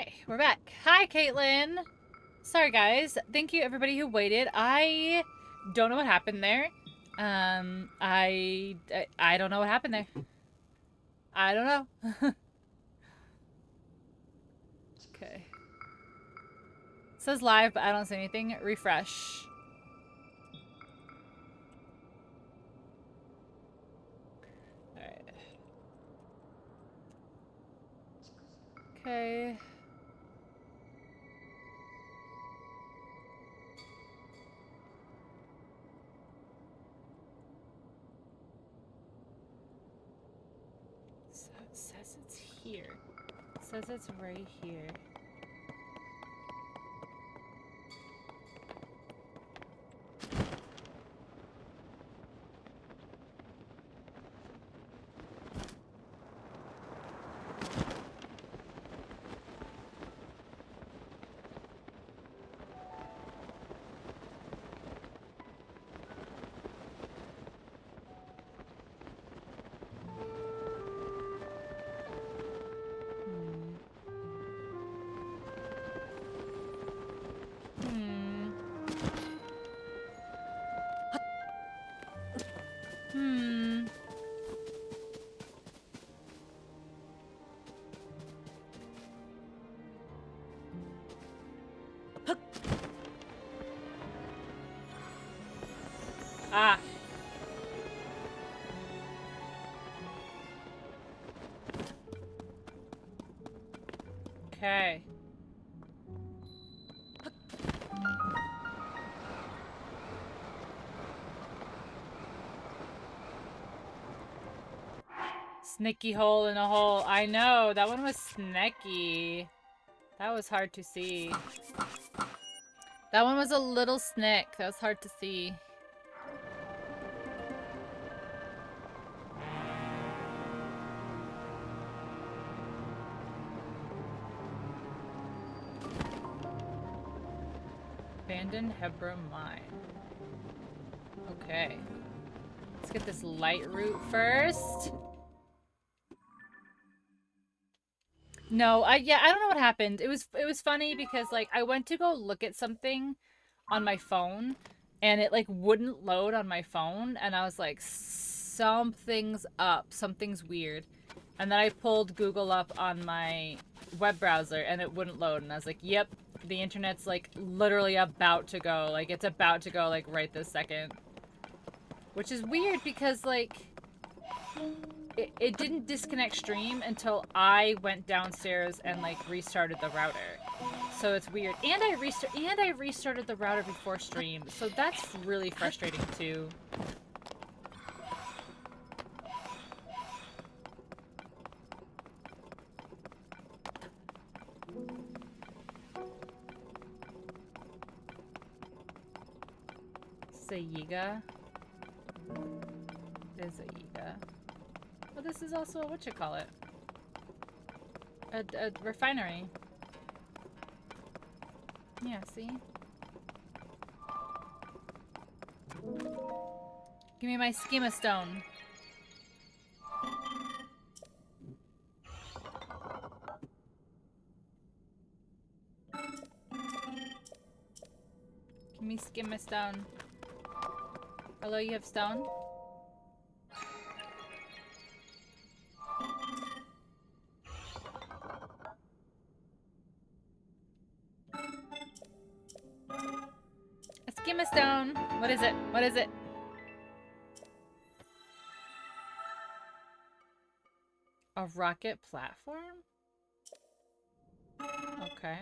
Okay, we're back. Hi, Caitlin. Sorry, guys. Thank you, everybody who waited. I don't know what happened there. I don't know what happened there. I don't know. Okay. It says live, but I don't see anything. Refresh. Alright. Okay. So it says it's here. It says it's right here. Hmm. Hmm. Ah. Okay. Sneaky hole in a hole. I know, that one was sneaky. That was hard to see. That one was a little snick. That was hard to see. Abandoned Hebra Mine. Okay. Let's get this light route first. No, I don't know what happened. It was funny because like I went to go look at something on my phone and it like wouldn't load on my phone and I was like something's up, something's weird. And then I pulled Google up on my web browser and it wouldn't load and I was like, "Yep, the internet's like literally about to go. Like it's about to go like right this second." Which is weird because like it didn't disconnect stream until I went downstairs and like restarted the router. So it's weird. And I restarted the router before stream. So that's really frustrating too. Is a Yiga? It is a Yiga. Well, this is also a whatchamacallit. A refinery. Yeah, see? Give me my schema stone. Give me schema stone. Hello, you have stone? A schema stone. What is it? What is it? A rocket platform? Okay.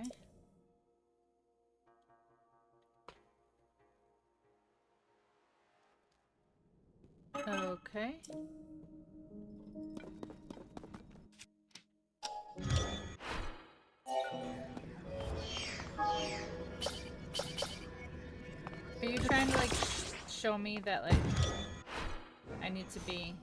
Okay. Are you trying to like show me that like I need to be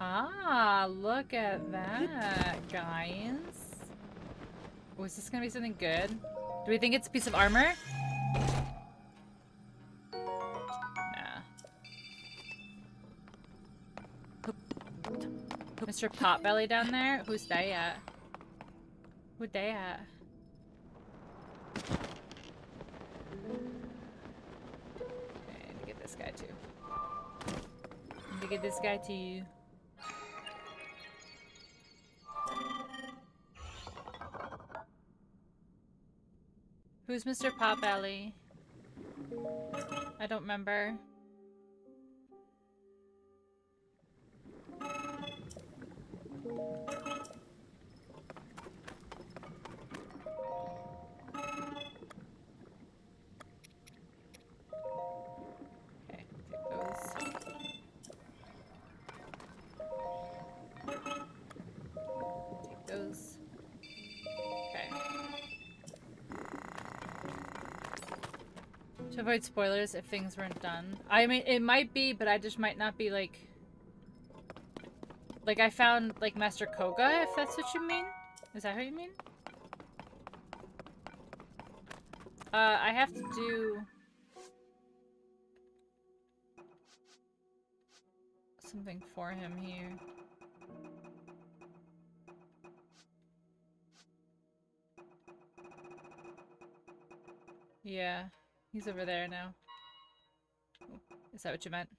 Ah, look at that, guys. Oh, is this gonna be something good? Do we think it's a piece of armor? Mr. Potbelly down there? Who's they at? Who they at? Okay, I need to get this guy too. I need to get this guy too. Who's Mr. Potbelly? I don't remember. Okay, take those. Take those. Okay. To avoid spoilers if things weren't done. I mean, it might be, but I just might not be like... Like, I found, like, Master Koga, if that's what you mean? Is that what you mean? I have to do... something for him here. Yeah, he's over there now. Oh, is that what you meant?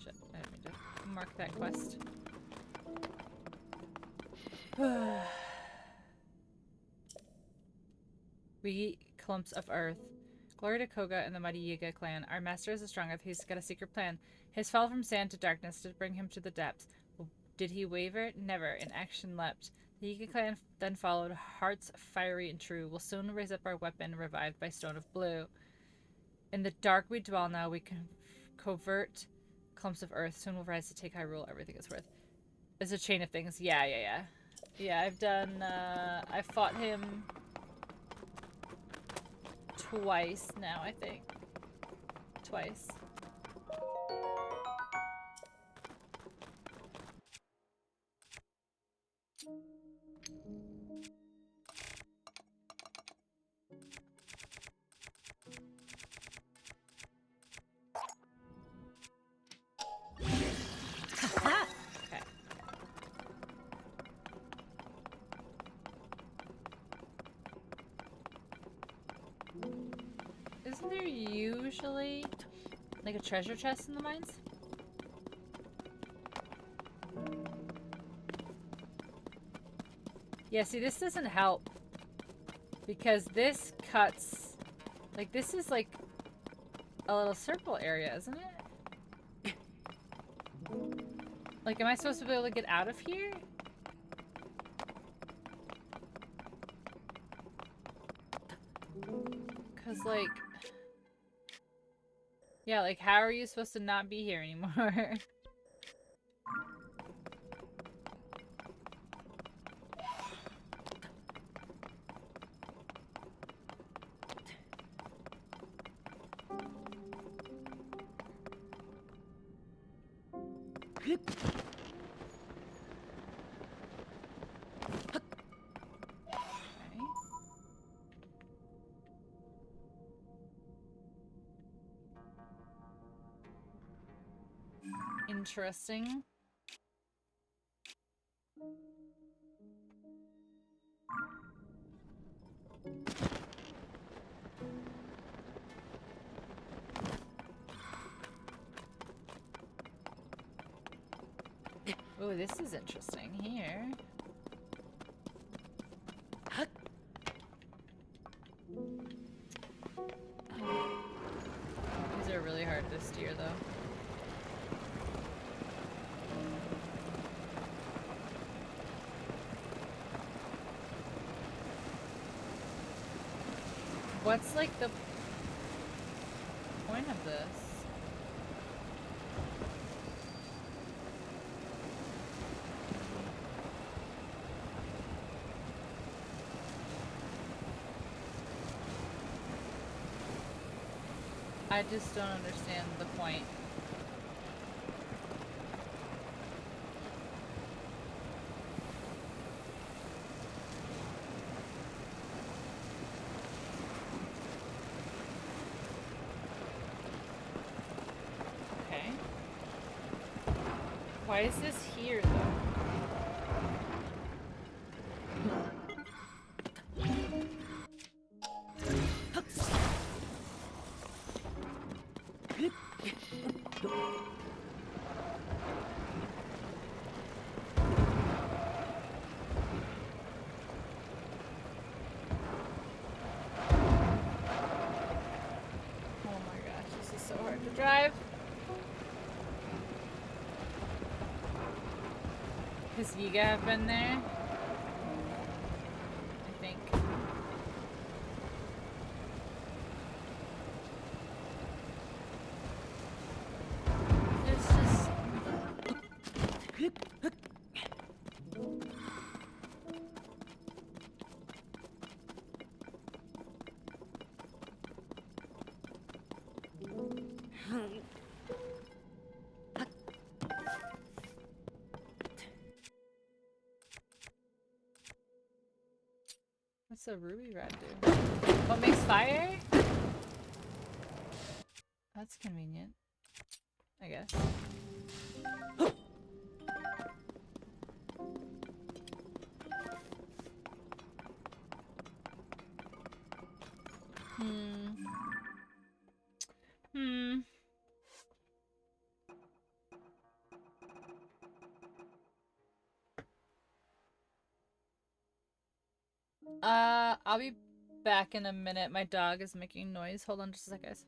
Shit, I didn't mean to mark that quest. We eat clumps of earth. Glory to Koga and the mighty Yiga clan. Our master is a strong earth. He's got a secret plan. His fall from sand to darkness to bring him to the depths. Did he waver? Never. In action leapt. The Yiga clan then followed, hearts fiery and true. We'll soon raise up our weapon, revived by stone of blue. In the dark we dwell now. We can covert clumps of earth. Soon we'll rise to take high rule. Everything is worth. It's a chain of things. Yeah. Yeah, I've done, I fought him twice now, I think. Twice. Okay. Isn't there usually like a treasure chest in the mines? Yeah, see, this doesn't help because this cuts, like, this is like a little circle area, isn't it? Like, am I supposed to be able to get out of here? Because, like, yeah, like, how are you supposed to not be here anymore? Interesting. Oh, this is interesting here. These are really hard to steer, though. What's, like, the point of this? I just don't understand the point. Okay. Why is this here, though? Does Yiga have been there? I think. It's just... What's a ruby rat do? What makes fire? That's convenient, I guess. Hmm. I'll be back in a minute. My dog is making noise. Hold on just a sec, guys.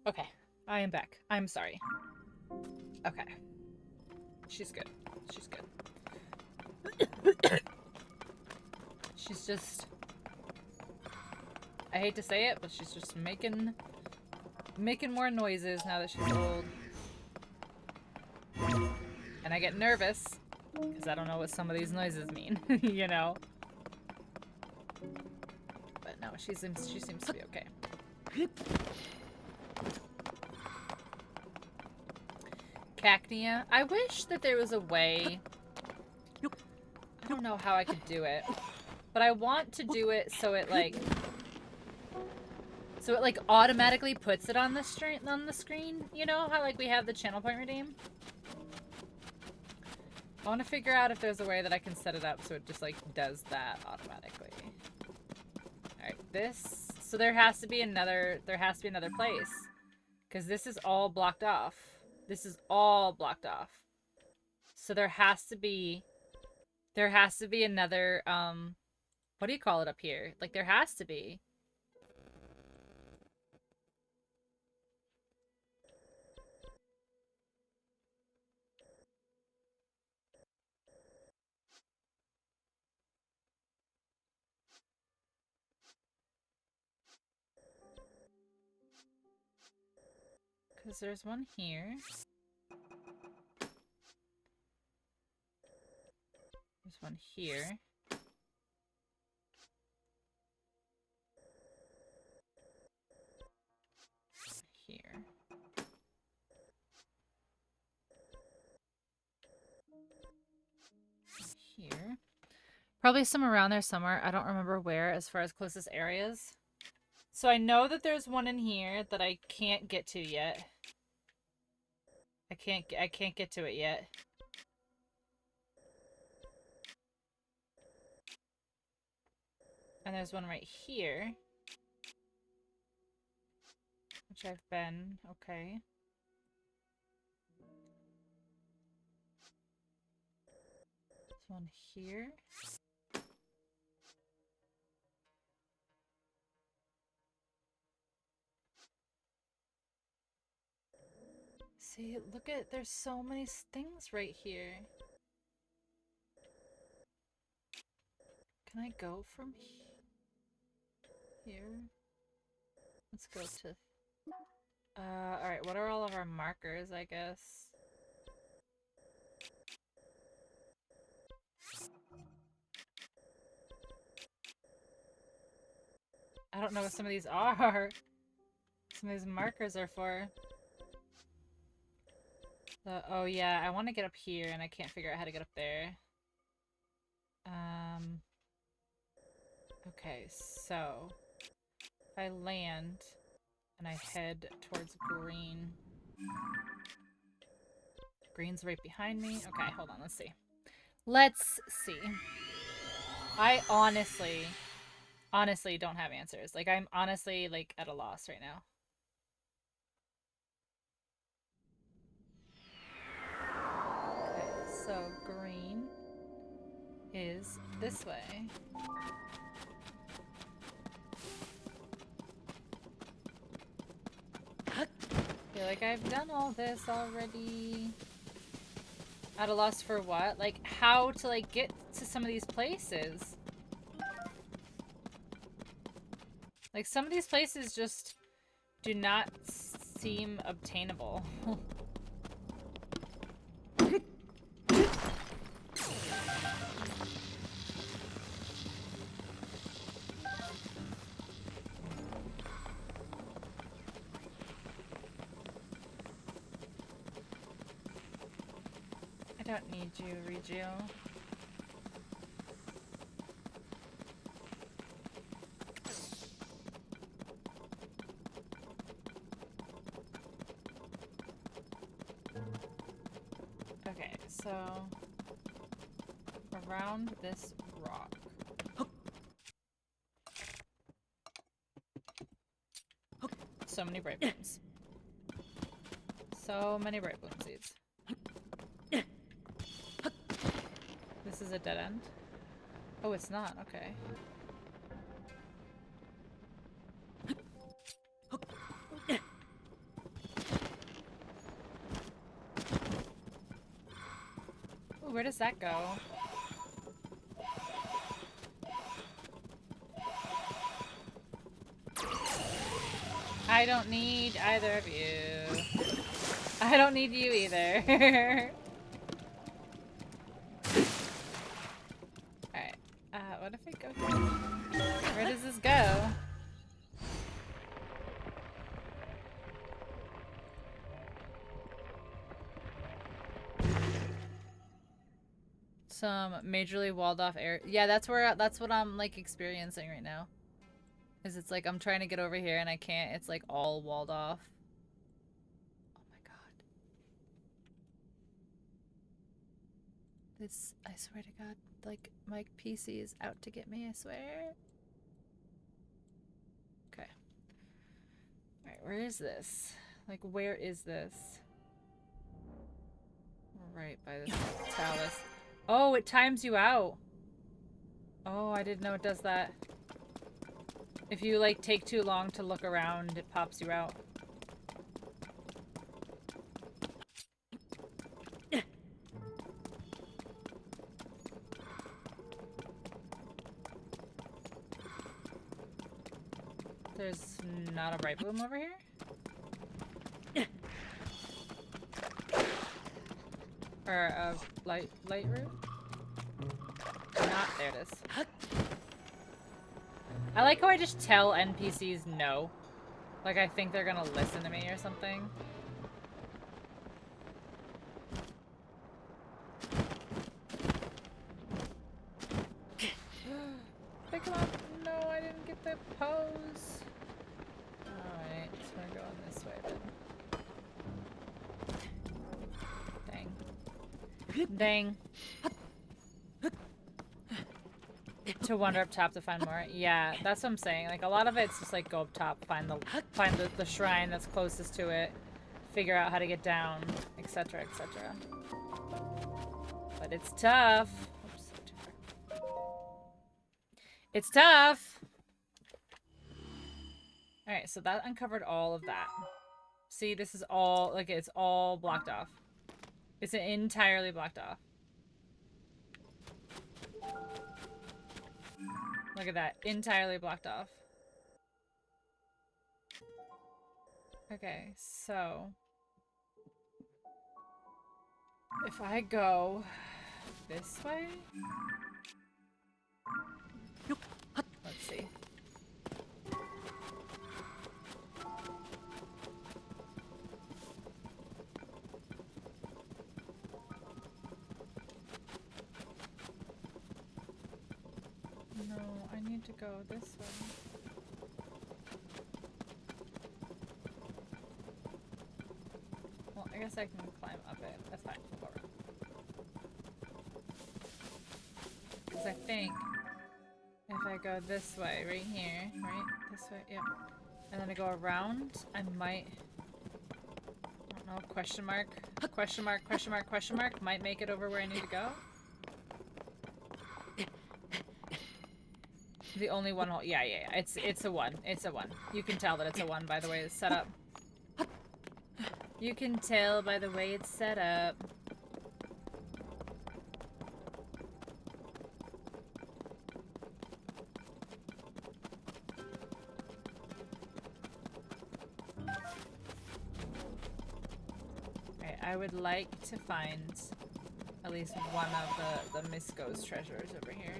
Okay, I am back. I'm sorry. Okay. She's good. She's good. She's just... I hate to say it, but she's just making more noises now that she's old. And I get nervous, because I don't know what some of these noises mean, you know? But no, she seems to be okay. Cacnea. I wish that there was a way... I don't know how I could do it. But I want to do it so it like automatically puts it on the screen. You know how like we have the channel point redeem? I want to figure out if there's a way that I can set it up so it just like does that automatically. Alright, this, so there has to be another place. Because this is all blocked off. This is all blocked off. So there has to be another, what do you call it up here? Like, there has to be. Because there's one here. There's one here. Here. Here. Probably some around there somewhere. I don't remember where as far as closest areas. So I know that there's one in here that I can't get to yet. I can't get to it yet. And there's one right here. Which I've been. Okay. There's one here. See, look at, there's so many things right here. Can I go from here? Let's go to... alright, what are all of our markers, I guess? I don't know what some of these are. Some of these markers are for. Oh yeah, I want to get up here and I can't figure out how to get up there. Okay, so if I land and I head towards green. Green's right behind me. Okay, hold on, let's see. Let's see. I honestly don't have answers. Like, I'm honestly, like, at a loss right now. Okay, so green is this way. I feel like I've done all this already. At a loss for what? Like, how to, like, get to some of these places. Like, some of these places just do not seem obtainable. I don't need you, Regio. Okay, so around this rock. So many bright balloons. So many bright balloon seeds. This is a dead end? Oh, it's not. Okay. where does that go? I don't need either of you. I don't need you either. Alright. What if we go here? Where does this go? Some majorly walled off area. Yeah, that's what I'm like experiencing right now. Is it's like I'm trying to get over here and I can't. It's like all walled off. Oh my god. This, I swear to god, like my PC is out to get me, I swear. Okay. Alright, where is this? Like, where is this? Right by this talus. Oh, it times you out. Oh, I didn't know it does that. If you, like, take too long to look around, it pops you out. There's not a right bloom over here? Or a light root? Not, there it is. I like how I just tell NPCs no. Like I think they're gonna listen to me or something. Pick him up! No, I didn't get the pose. Alright, so we're going this way then. Dang. Dang. To wander up top to find more. Yeah, that's what I'm saying. Like a lot of it's just like go up top, find the shrine that's closest to it, figure out how to get down, etc., etc. But it's tough. Oops, too far. It's tough. All right, so that uncovered all of that. See, this is all like it's all blocked off. It's entirely blocked off. Look at that. Entirely blocked off. Okay, so... if I go... this way? Let's see. No, I need to go this way. Well, I guess I can climb up it. That's fine. We'll go around. Because I think if I go this way, right here, right? This way, yep. And then I go around, I might... I don't know, question mark? Question mark, question mark, question mark? Might make it over where I need to go? The only one hole. Yeah. It's a one. It's a one. You can tell that it's a one by the way it's set up. You can tell by the way it's set up. Alright, I would like to find at least one of the Misko's treasures over here.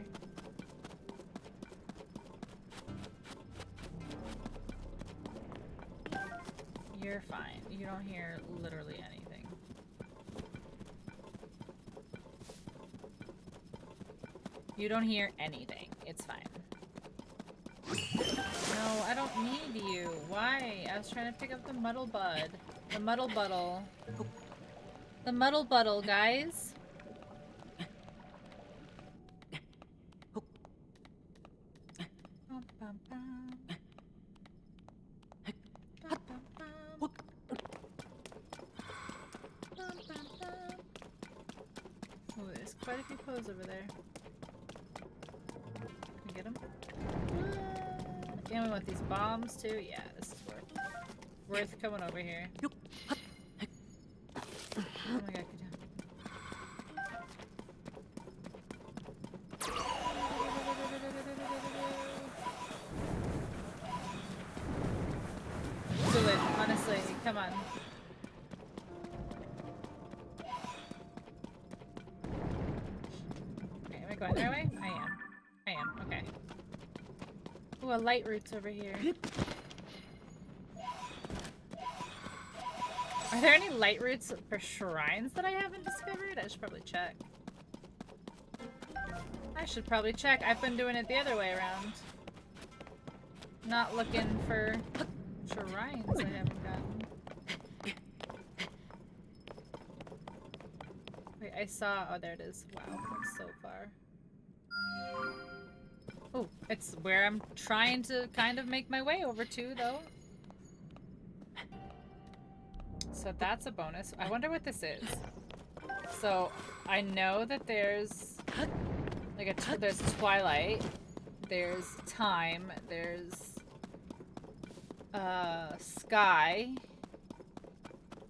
You're fine. You don't hear literally anything. You don't hear anything. It's fine. No, I don't need you. Why? I was trying to pick up the muddle bud. The muddle buddle. The muddle buddle, guys. Oh, there's quite a few pose over there. Can we get them? And we want these bombs too? Yeah, this is worth coming over here. Oh my god, get down. going the right way? I am. I am. Okay. Ooh, a light root's over here. Are there any light routes for shrines that I haven't discovered? I should probably check. I should probably check. I've been doing it the other way around. Not looking for shrines I haven't gotten. Wait, I saw... Oh, there it is. Wow, that's so far. Oh, it's where I'm trying to kind of make my way over to, though. So that's a bonus. I wonder what this is. So, I know that there's... like there's Twilight. There's Time. There's... Sky.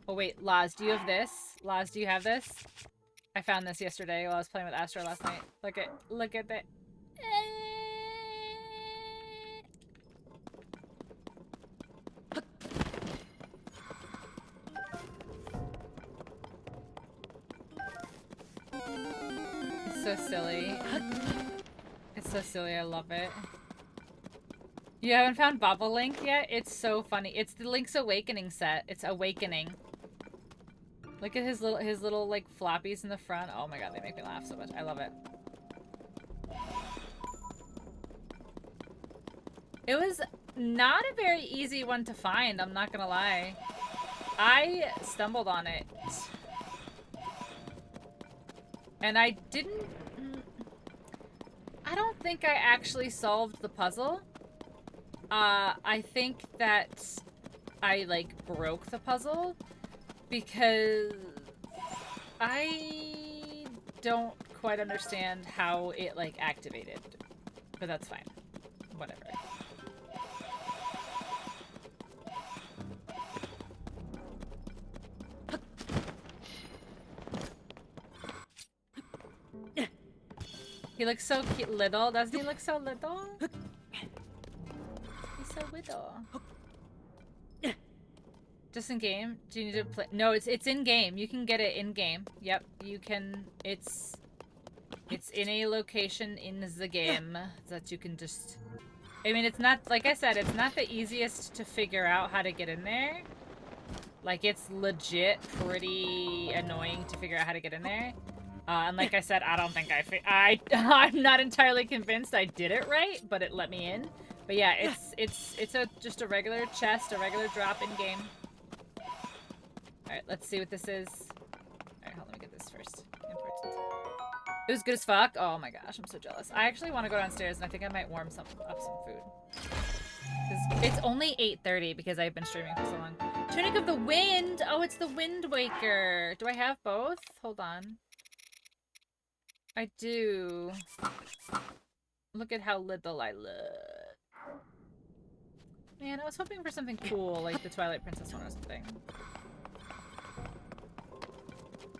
Oh wait, Laz, do you have this? Laz, do you have this? I found this yesterday while I was playing with Astro last night. Look at that. It's so silly. It's so silly, I love it. You haven't found Bobble Link yet? It's so funny. It's the Link's Awakening set. It's Awakening. Look at his little like floppies in the front. Oh my god, they make me laugh so much. I love it. It was not a very easy one to find, I'm not gonna lie. I stumbled on it. And I don't think I actually solved the puzzle. I think that I like broke the puzzle because I don't quite understand how it like activated, but that's fine. Whatever. He looks so cute, little. Doesn't he look so little? He's so little. Just in game? Do you need to play? No, it's in game. You can get it in game. Yep, you can. It's in a location in the game that you can just. I mean, it's not, like I said, it's not the easiest to figure out how to get in there. Like, it's legit pretty annoying to figure out how to get in there. And like I said, I don't think I'm not entirely convinced I did it right, but it let me in. But yeah, it's just a regular chest, a regular drop in game. Alright, let's see what this is. Alright, hold on, let me get this first. Important. It was good as fuck. Oh my gosh, I'm so jealous. I actually want to go downstairs and I think I might warm up some food. It's only 8:30 because I've been streaming for so long. Tunic of the Wind! Oh, it's the Wind Waker. Do I have both? Hold on. I do. Look at how little I look. Man, I was hoping for something cool, like the Twilight Princess one or something.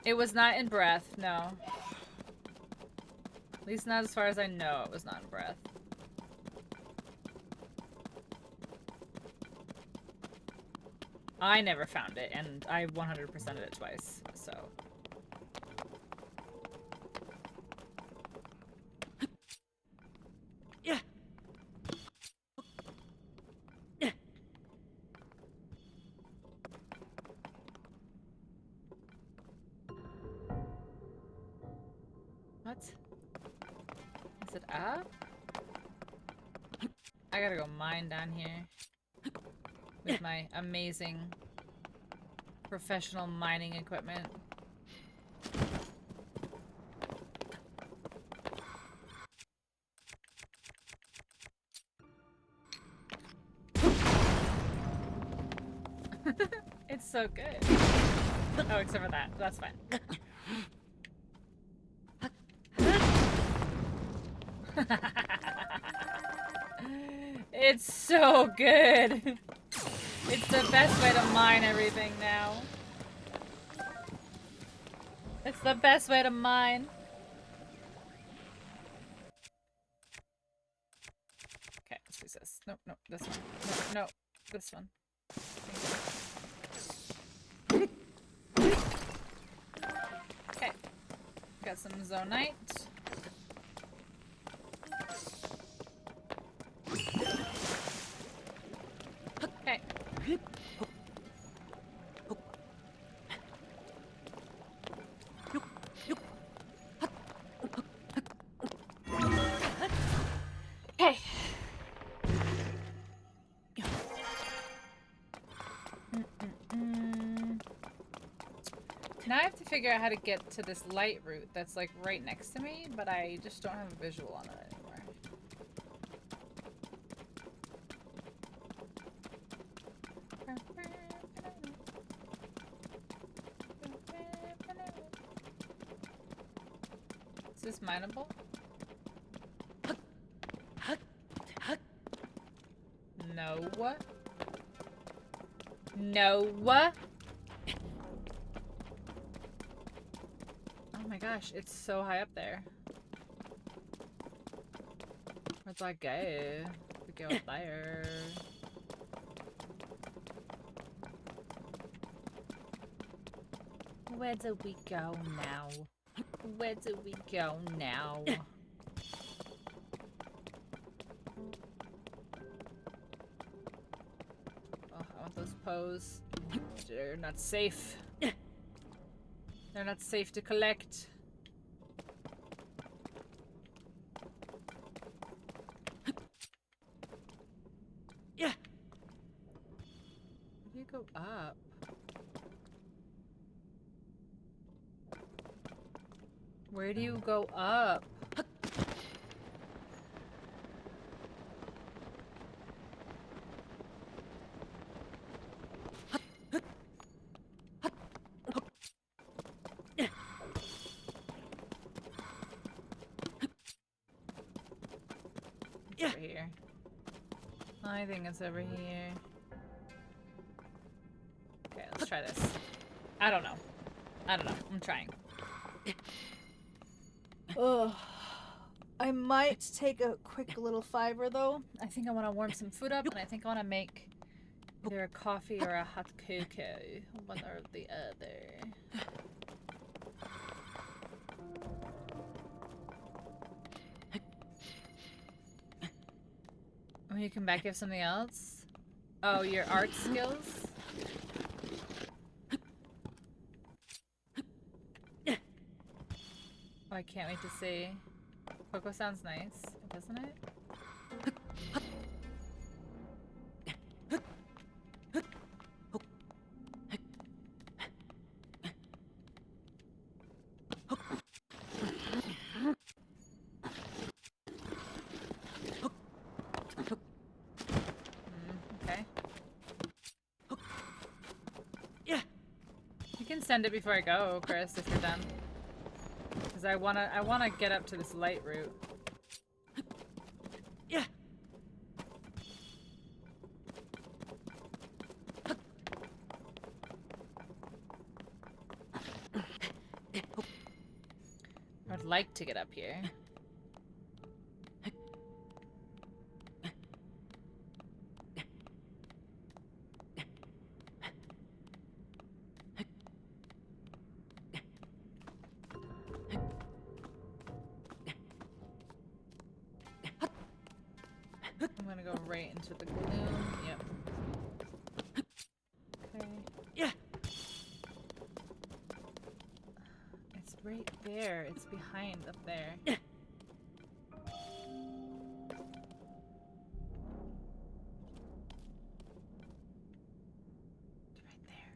It was not in Breath, no. At least not as far as I know it was not in Breath. I never found it, and I 100%ed it twice, so... What? Is it up? I gotta go mine down here. With my amazing professional mining equipment. It's so good. Oh, except for that. That's fine. It's so good. It's the best way to mine everything now. It's the best way to mine. Okay, let's use this. Nope, nope, this one. No, no, this one. Okay. Got some zonite. now I have to figure out how to get to this light route that's like right next to me, but I just don't have a visual on it anymore. Is this mineable? No. No. Oh my gosh, it's so high up there. Where'd I go? We go up there. Where do we go now? Where do we go now? Oh, I want those Poes. They're not safe. They're not safe to collect. Yeah. Where do you go up? Where do you go up? It's over here. I think it's over here. Okay, let's try this. I don't know. I'm trying. Ugh. I might take a quick little fiver though. I think I want to warm some food up, and I think I want to make either a coffee or a hot cocoa. One or the other. When you come back, you have something else? Oh, your art skills? Oh, I can't wait to see. Cocoa sounds nice, doesn't it? Okay. Yeah. You can send it before I go, Chris, if you're done. Because I wanna get up to this light route. Yeah. I'd like to get up here. I'm gonna go right into the gloom. Yep. Okay. Yeah. It's right there. It's behind up there. Yeah. It's right there.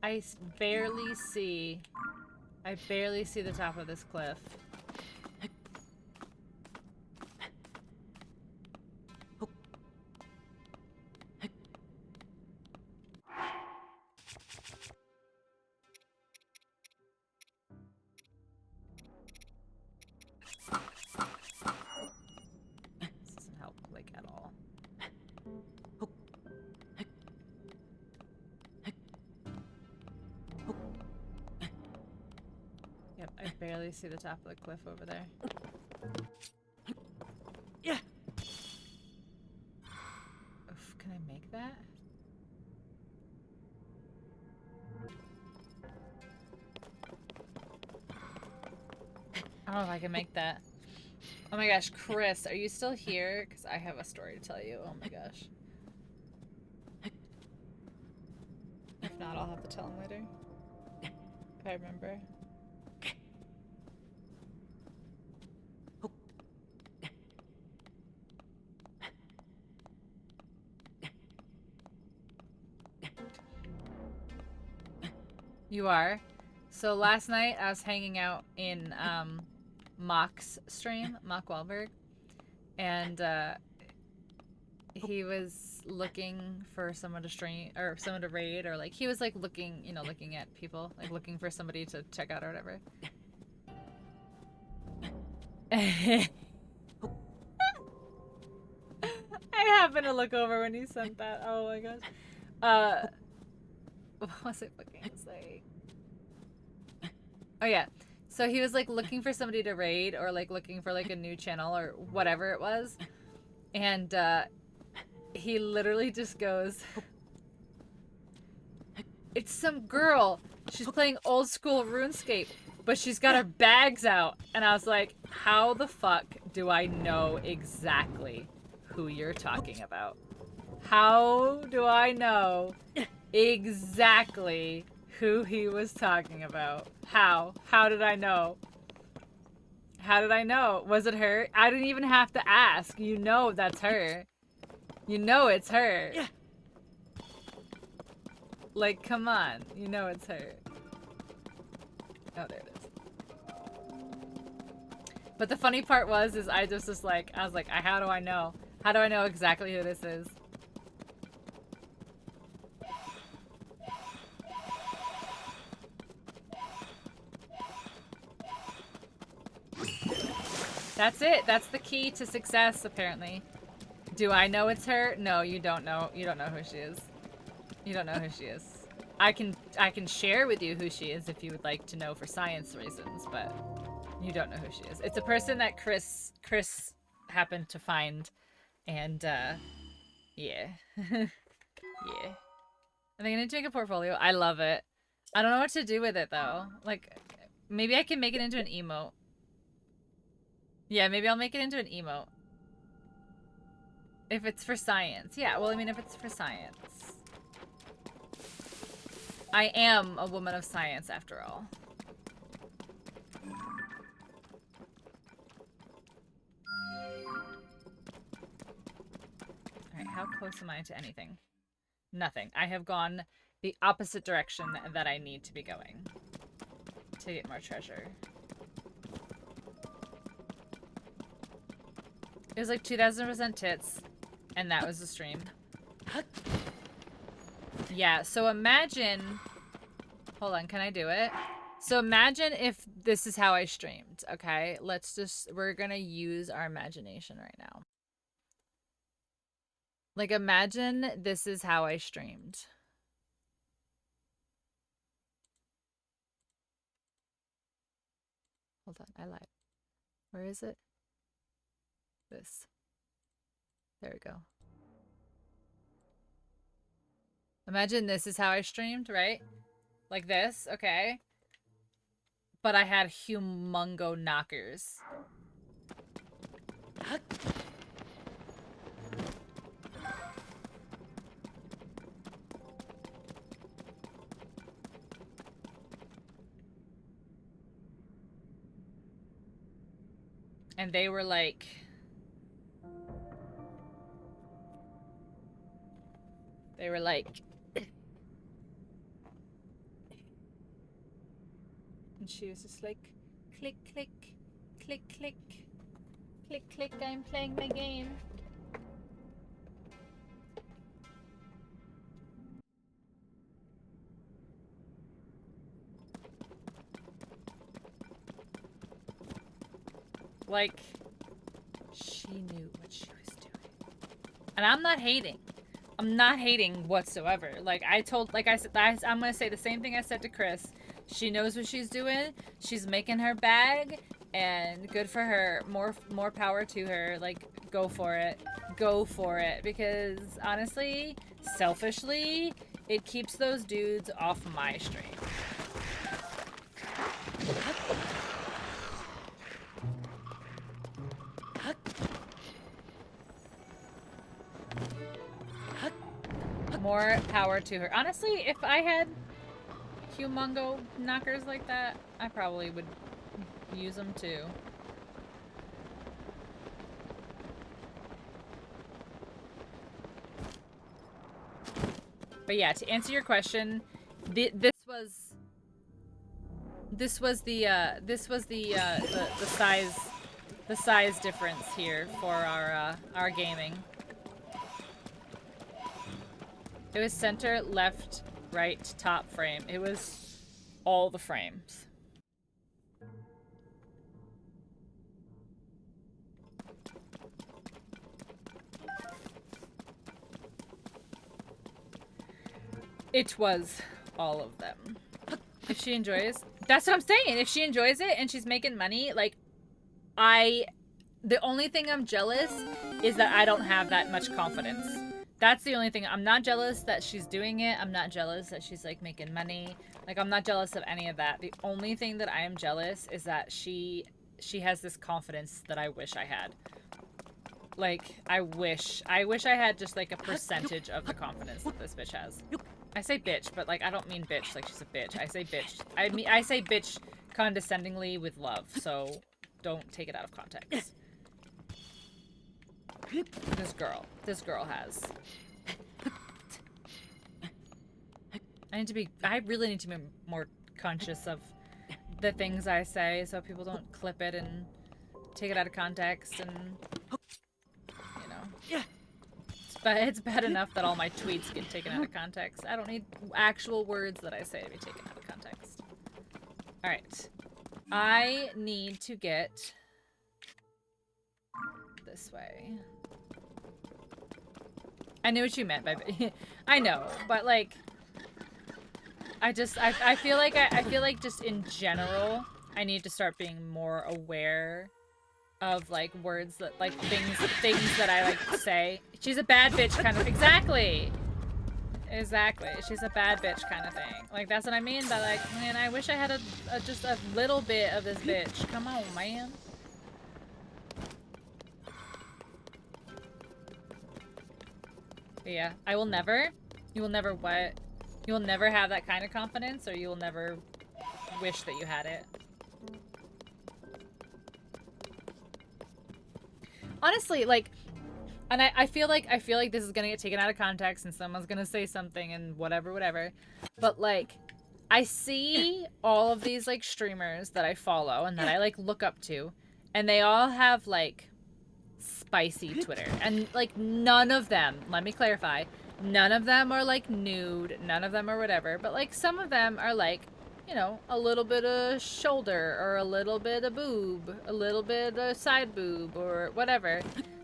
I barely see the top of this cliff. This doesn't help, like, at all. Yep, I barely see the top of the cliff over there. Yeah. Oof, can I make that? I don't know if I can make that. Oh my gosh, Chris, are you still here? Because I have a story to tell you. Oh my gosh. If not, I'll have to tell him later. If I remember. You are. So last night I was hanging out in Mock's stream, Mock Wahlberg, and he was looking for someone to stream or someone to raid, or like he was like looking, you know, looking at people, like looking for somebody to check out or whatever. I happened to look over when he sent that. Oh my gosh. What was it fucking say? Oh yeah. So he was like looking for somebody to raid, or like looking for like a new channel or whatever it was. And he literally just goes, "It's some girl. She's playing old school RuneScape, but she's got her bags out." And I was like, how the fuck do I know exactly who you're talking about? How do I know exactly who he was talking about? How? How did I know? How did I know? Was it her? I didn't even have to ask. You know that's her. You know it's her. Like, come on. You know it's her. Oh, there it is. But the funny part is I just was like, I was like, how do I know? How do I know exactly who this is? That's it. That's the key to success, apparently. Do I know it's her? No, you don't know. You don't know who she is. You don't know who she is. I can share with you who she is if you would like to know for science reasons, but you don't know who she is. It's a person that Chris happened to find, and yeah. Yeah. I think I need to make a portfolio. I love it. I don't know what to do with it though. Like, maybe I can make it into an emote. Yeah, maybe I'll make it into an emote. If it's for science. Yeah, well, I mean, if it's for science. I am a woman of science, after all. Alright, how close am I to anything? Nothing. I have gone the opposite direction that I need to be going to get more treasure. It was like 2000% tits, and that was the stream. Yeah, so imagine... Hold on, can I do it? So imagine if this is how I streamed, okay? We're gonna use our imagination right now. Like, imagine this is how I streamed. Hold on, I lied. Where is it? This. There we go. Imagine this is how I streamed, right? Like this, okay? But I had humongo knockers. And they were like... They were like... And she was just like, click, click, click, click, click, click, I'm playing my game. Like, she knew what she was doing. And I'm not hating. I'm not hating whatsoever. Like, like I said, I'm gonna say the same thing I said to Chris. She knows what she's doing. She's making her bag, and good for her. More power to her. Like, go for it. Go for it. Because, honestly, selfishly, it keeps those dudes off my stream. More power to her. Honestly, if I had humongo knockers like that, I probably would use them too. But yeah, to answer your question, this was the size difference here for our gaming. It was center, left, right, top frame. It was all the frames. It was all of them. If she enjoys, that's what I'm saying. If she enjoys it and she's making money, like, the only thing I'm jealous is that I don't have that much confidence. That's the only thing. I'm not jealous that she's doing it. I'm not jealous that she's like making money. Like, I'm not jealous of any of that. The only thing that I am jealous is that she has this confidence that I wish I had. Like, I wish I had just like a percentage of the confidence that this bitch has. I say bitch, but like I don't mean bitch like she's a bitch. I say bitch. I say bitch condescendingly with love, so don't take it out of context. This girl has. I really need to be more conscious of the things I say so people don't clip it and take it out of context and, you know. But it's bad enough that all my tweets get taken out of context. I don't need actual words that I say to be taken out of context. Alright. I need to get this way. I knew what you meant by I know, but like I feel like just in general I need to start being more aware of like words that like things that I like to say. She's a bad bitch kind of exactly. She's a bad bitch kind of thing. Like that's what I mean by like, man, I wish I had just a little bit of this bitch. Come on, man. But yeah, you will never what? You will never have that kind of confidence, or you will never wish that you had it. Honestly, like, and I feel like this is gonna get taken out of context and someone's gonna say something and whatever. But like, I see all of these like streamers that I follow and that I like look up to, and they all have like spicy Twitter. And like none of them, let me clarify, none of them are like nude, none of them are whatever, but like some of them are like, you know, a little bit of shoulder or a little bit of boob, a little bit of side boob or whatever.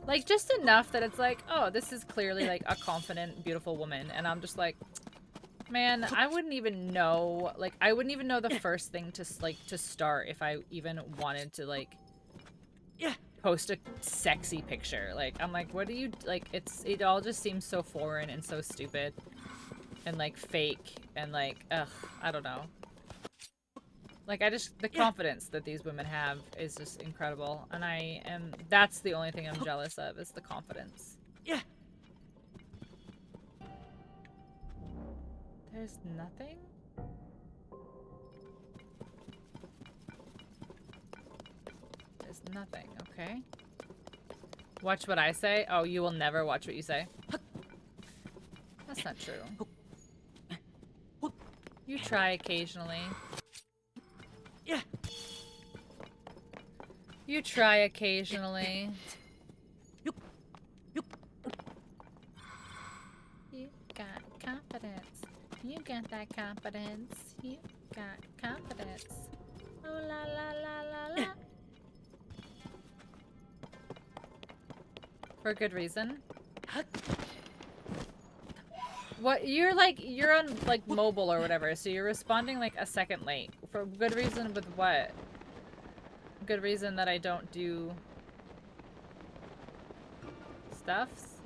Like just enough that it's like, oh, this is clearly like a confident, beautiful woman. And I'm just like, man, I wouldn't even know, like I wouldn't even know the first thing to start if I even wanted to like post a sexy picture. Like I'm like, what do you like? It all just seems so foreign and so stupid and like fake and like I don't know. Like the confidence that these women have is just incredible, and that's the only thing I'm jealous of is the confidence. There's nothing? There's nothing, okay. Watch what I say? Oh, you will never watch what you say. That's not true. You try occasionally. You try occasionally. You got confidence. You got that confidence. You got confidence. Oh la la la la la. For a good reason. What you're on like mobile or whatever, so you're responding like a second late. For good reason with what? Good reason that I don't do stuffs?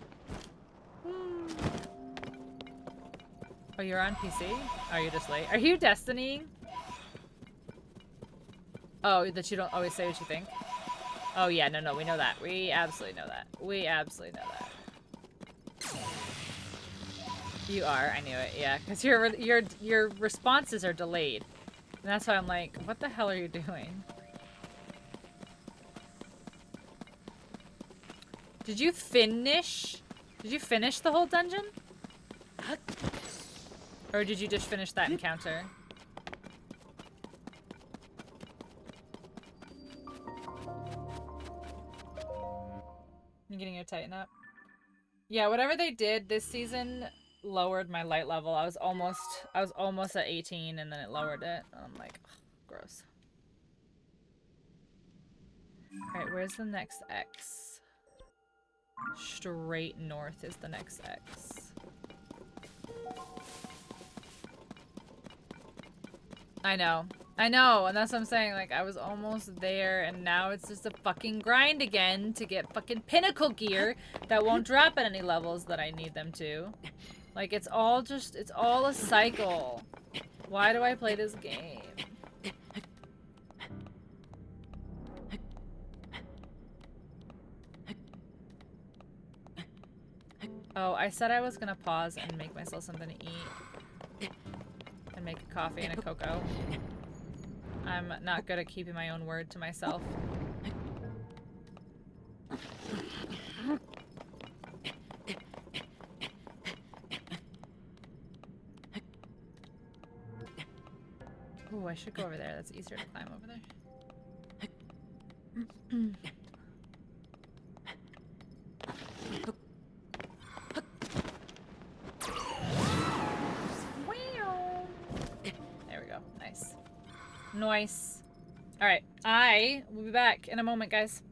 Oh, you're on PC? Oh, you're just late. Are you Destinying? Oh, that you don't always say what you think? Oh yeah, no, we know that. We absolutely know that. We absolutely know that. You are, I knew it, yeah. Because your responses are delayed. And that's why I'm like, what the hell are you doing? Did you finish the whole dungeon? Or did you just finish that encounter? You're getting your Titan up. Yeah, whatever they did this season lowered my light level. I was almost at 18 and then it lowered it. I'm like, ugh, gross. Alright, where's the next X? Straight north is the next X. I know. I know, and that's what I'm saying. Like, I was almost there, and now it's just a fucking grind again to get fucking pinnacle gear that won't drop at any levels that I need them to. Like, it's all a cycle. Why do I play this game? Oh, I said I was gonna pause and make myself something to eat. And make a coffee and a cocoa. I'm not good at keeping my own word to myself. Ooh, I should go over there. That's easier to climb over there. There we go. Nice. Nice. Alright, I will be back in a moment, guys.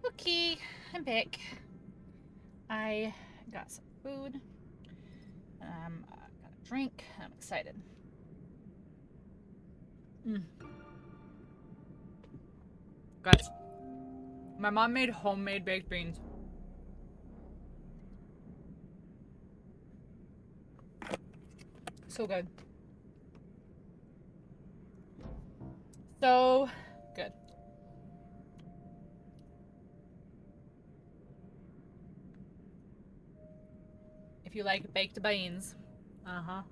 Okay, I'm back. I got some food. I got a drink. I'm excited. Guys, my mom made homemade baked beans. So good. So good. If you like baked beans. Uh-huh.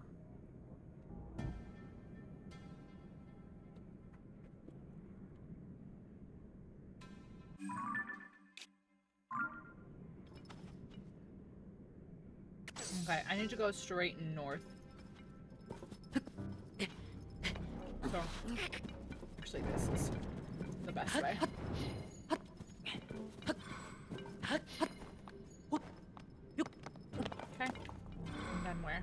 Okay, I need to go straight north. So, actually, this is the best way. Okay. And then where?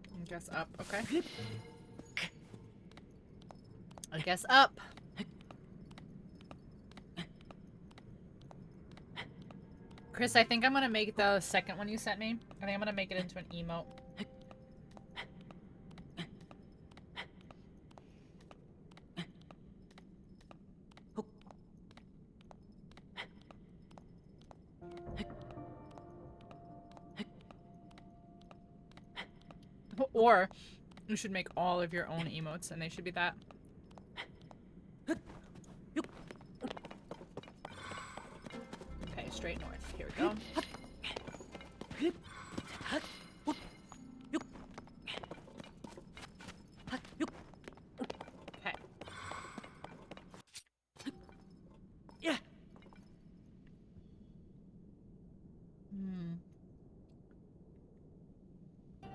I guess up. Okay. I guess up. Chris, I think I'm gonna make the second one you sent me. I think I'm gonna make it into an emote. Or you should make all of your own emotes and they should be that. Okay, straight north. Here we go. Okay. Yeah.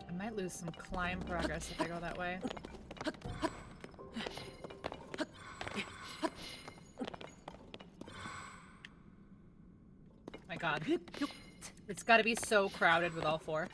I might lose some climb progress if I go that way. My god. It's gotta be so crowded with all four.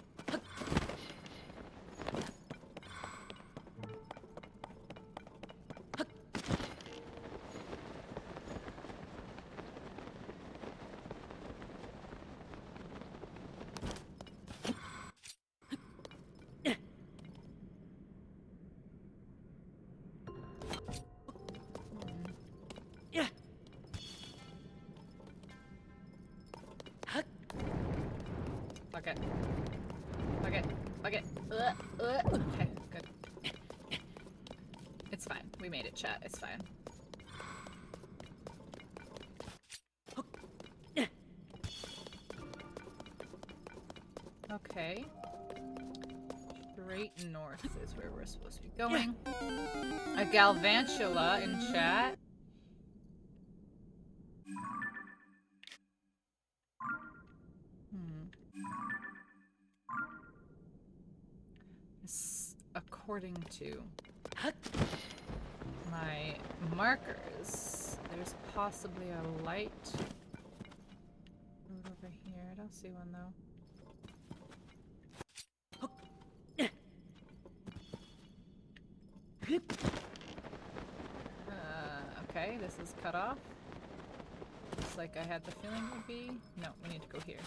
Bucket. Bucket. Bucket. Okay, good. It's fine. We made it, chat. It's fine. Okay. Straight north is where we're supposed to be going. A Galvantula in chat. According to my markers, there's possibly a light road over here. I don't see one though. Okay, this is cut off. Looks like I had the feeling it would be. No, we need to go here.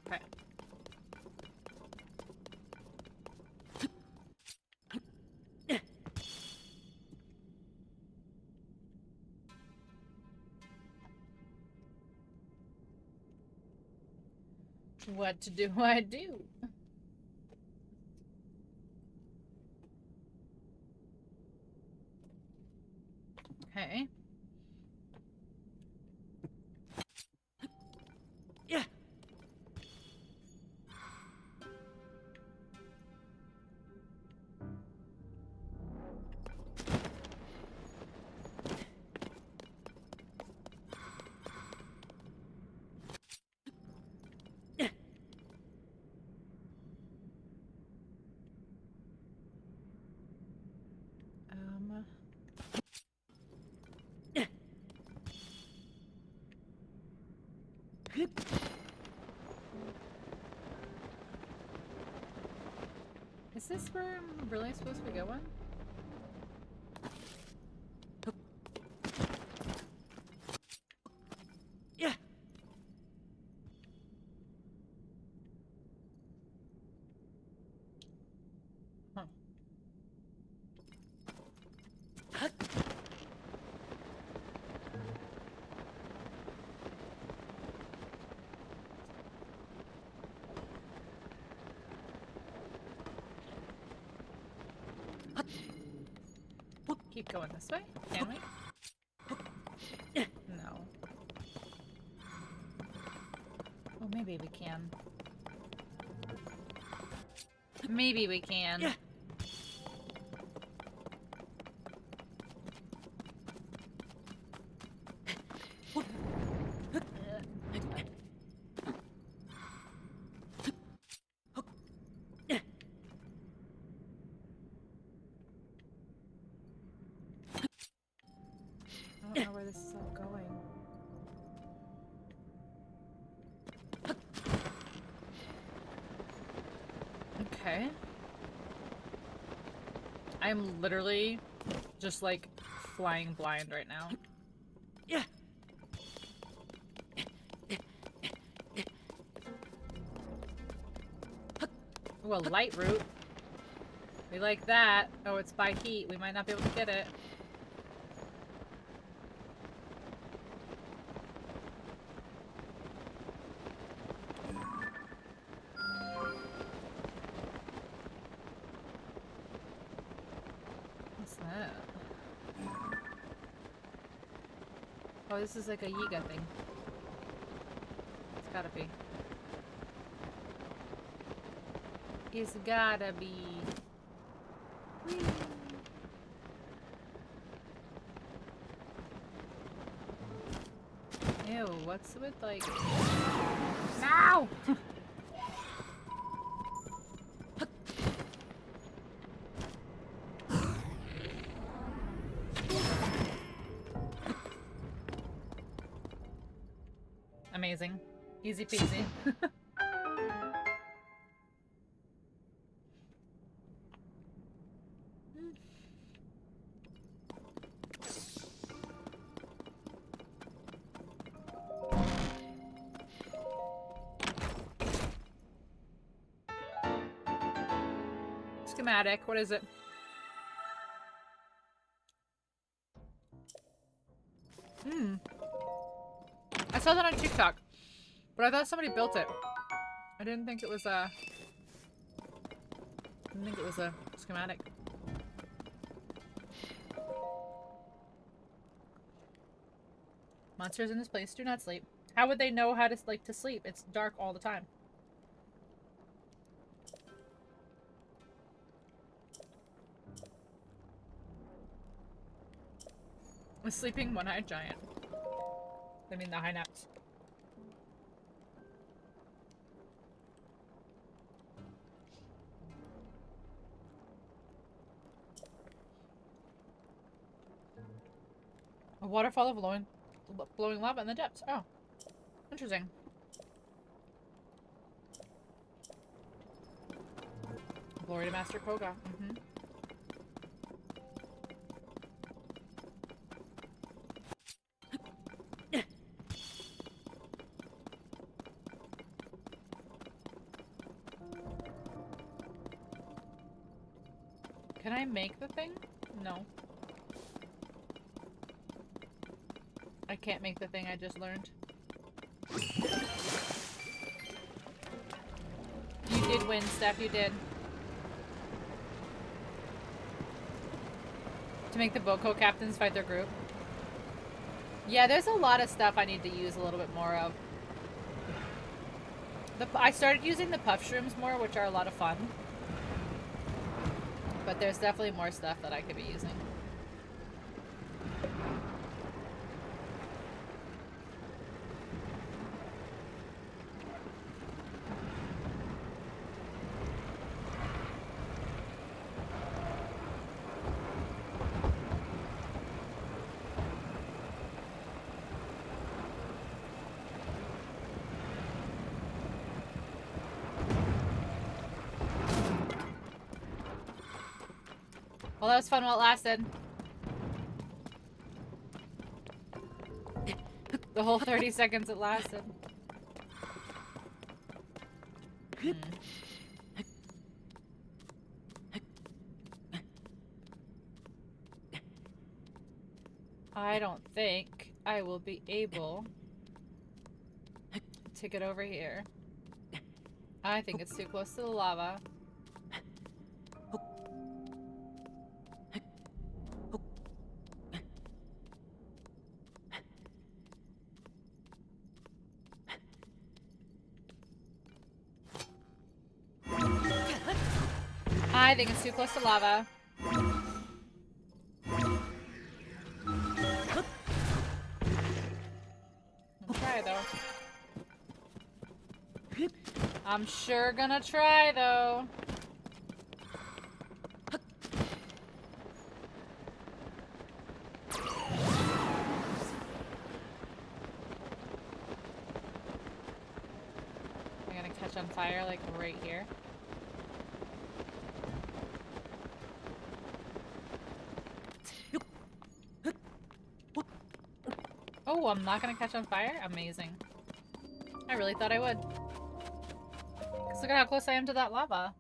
Okay. What do I do? Okay. Yeah. Is this where I'm really supposed to be going? Yeah. Huh. Keep going this way, can we? No. Oh, maybe we can. Maybe we can. Yeah. I don't know where this is all going. Okay. I'm literally just like flying blind right now. Yeah. Ooh, a light route. We like that. Oh, it's by heat. We might not be able to get it. What's that? Oh, this is like a Yiga thing. It's gotta be. It's gotta be. Whee. Ew, what's with like... No! Amazing. Easy peasy. Schematic, what is it? Hmm. I saw that on TikTok, but I thought somebody built it. I didn't think it was a... I didn't think it was a schematic. Monsters in this place do not sleep. How would they know how to to sleep? It's dark all the time. A sleeping one-eyed giant. I mean the high naps. A waterfall of blowing lava in the depths. Oh, interesting. Glory to Master Koga. Mm-hmm. Can I make the thing? No. I can't make the thing I just learned. You did win, Steph. You did. To make the Boko captains fight their group. Yeah, there's a lot of stuff I need to use a little bit more of. I started using the puff shrooms more, which are a lot of fun. But there's definitely more stuff that I could be using. Well, that was fun while it lasted. The whole 30 seconds it lasted. I don't think I will be able to get over here. I think it's too close to the lava. I think it's too close to lava. I'll try though. I'm sure gonna try though. I'm gonna catch on fire like right here. Oh, I'm not gonna catch on fire? Amazing. I really thought I would. Because look at how close I am to that lava.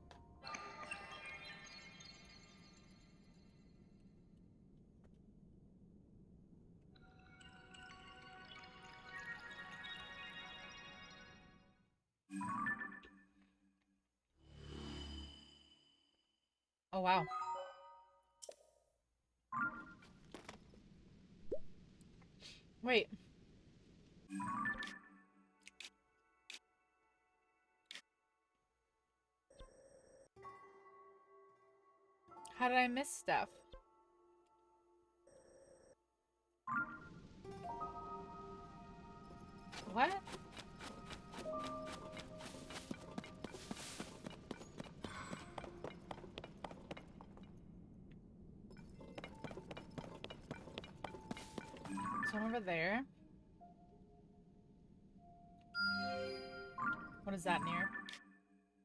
Oh, wow. Wait. How did I miss stuff? What? Is one over there? What is that near?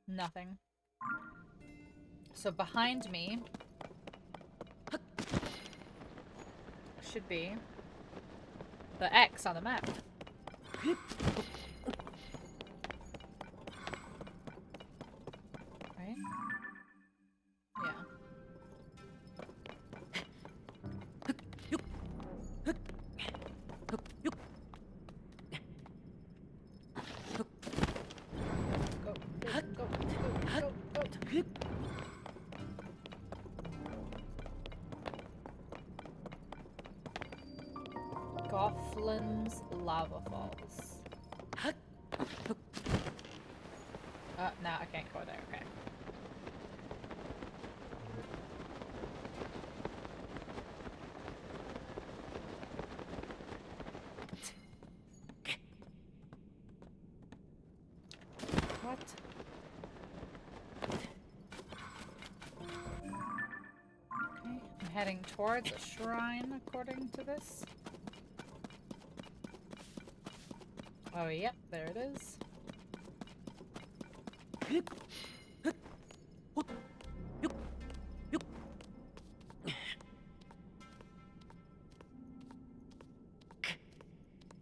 Nothing. So behind me should be the X on the map. Right? Yeah. Coughlin's Lava Falls. No, I can't go there. Okay. What? Okay, I'm heading towards a shrine according to this. Oh, yep, there it is.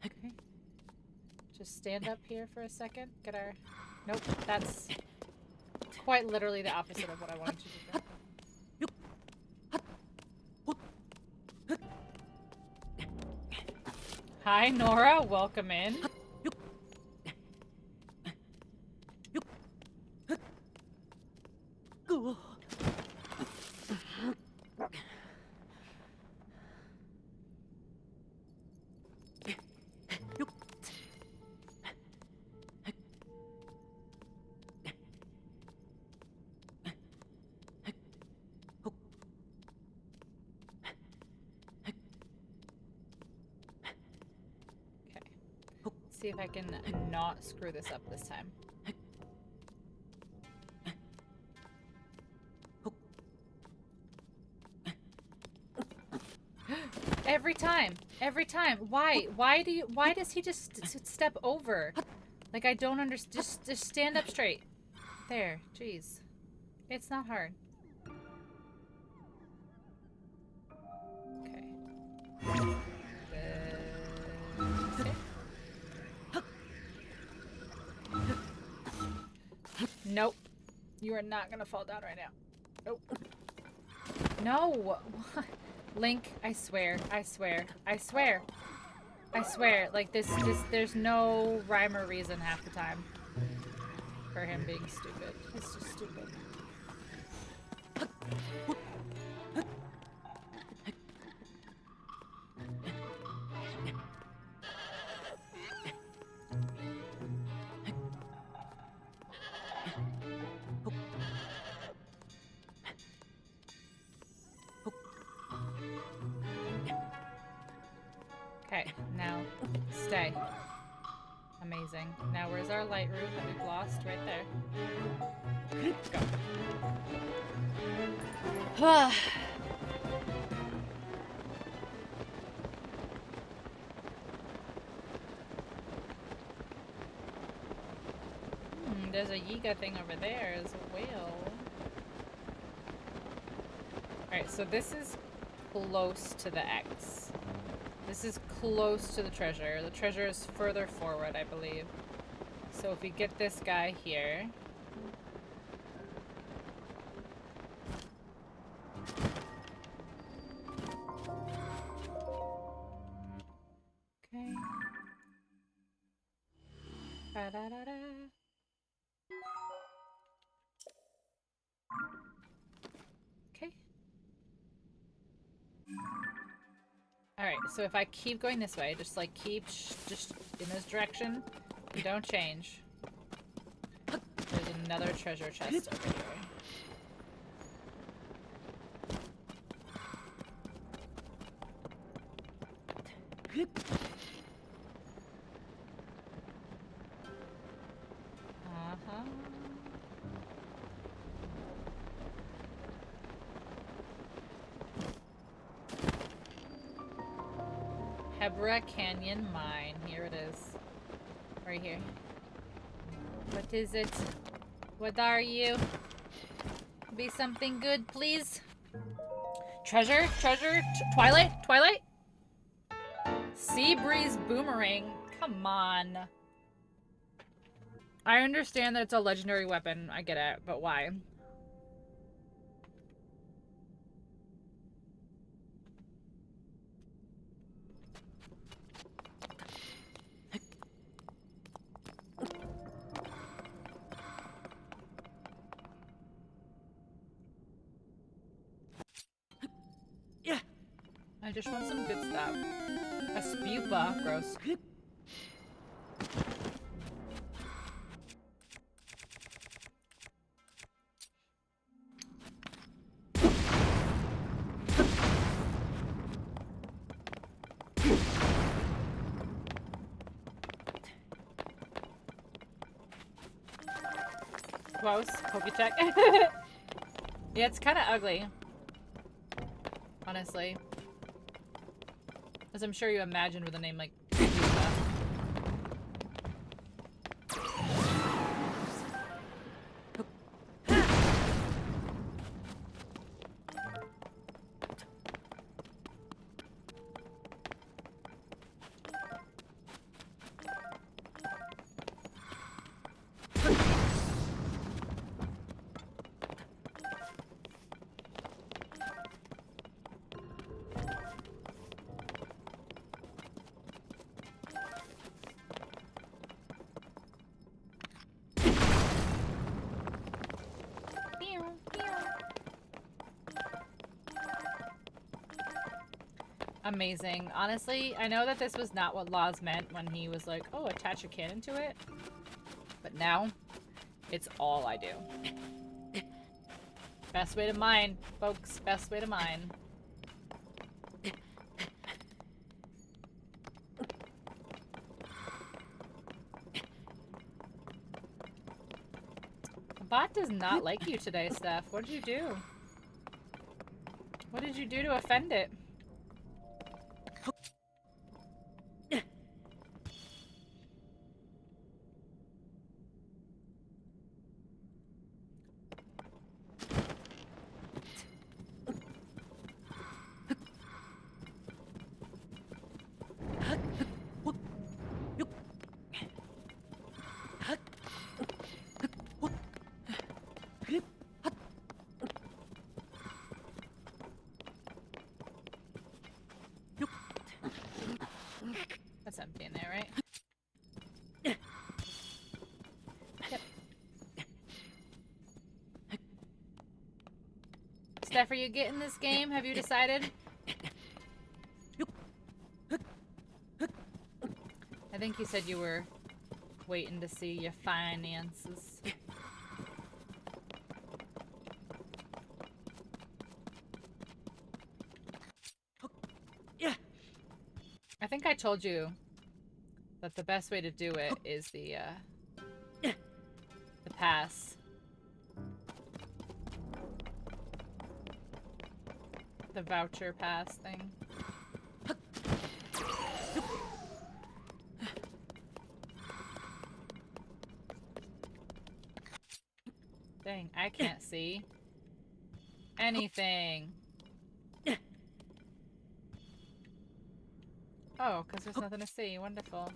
Okay. Just stand up here for a second. Get our... Nope, that's quite literally the opposite of what I wanted you to do. Hi, Nora. Welcome in. See if I can not screw this up this time. Every time. Why does he just step over? Like, I don't understand. Just stand up straight. There, jeez. It's not hard. Okay. Nope. You are not gonna fall down right now. Nope. No! Link, I swear. Like, there's no rhyme or reason half the time for him being stupid. He's just stupid. Okay, now stay. Amazing. Now where's our light room that we've lost? Right there. Go. There's a Yiga thing over there as well. Alright, so this is close to the X. This is close to the treasure. The treasure is further forward, I believe. So if we get this guy here... Okay. Ba-da-da-da. Okay. Alright, so if I keep going this way, just like keep just in this direction, don't change. There's another treasure chest over here. Uh-huh. Hebra Canyon Mine. Here it is. Right here. What is it? What are you? Be something good, please. Treasure? Treasure? Twilight? Twilight? Sea Breeze Boomerang. Come on. I understand that it's a legendary weapon. I get it, but why? I just want some good stuff. A spupa. Gross. Gross. Pokecheck. Yeah, it's kind of ugly. Honestly. As I'm sure you imagine with a name like Spupa. Amazing. Honestly, I know that this was not what Laws meant when he was like, oh, attach a cannon to it. But now, it's all I do. Best way to mine, folks. Best way to mine. The bot does not like you today, Steph. What did you do? What did you do to offend it? That's empty in there, right? Yep. Steph, are you getting this game? Have you decided? I think you said you were waiting to see your finances. I think I told you that the best way to do it is the pass. The voucher pass thing. Dang, I can't see anything. Oh, because there's nothing to see. Wonderful.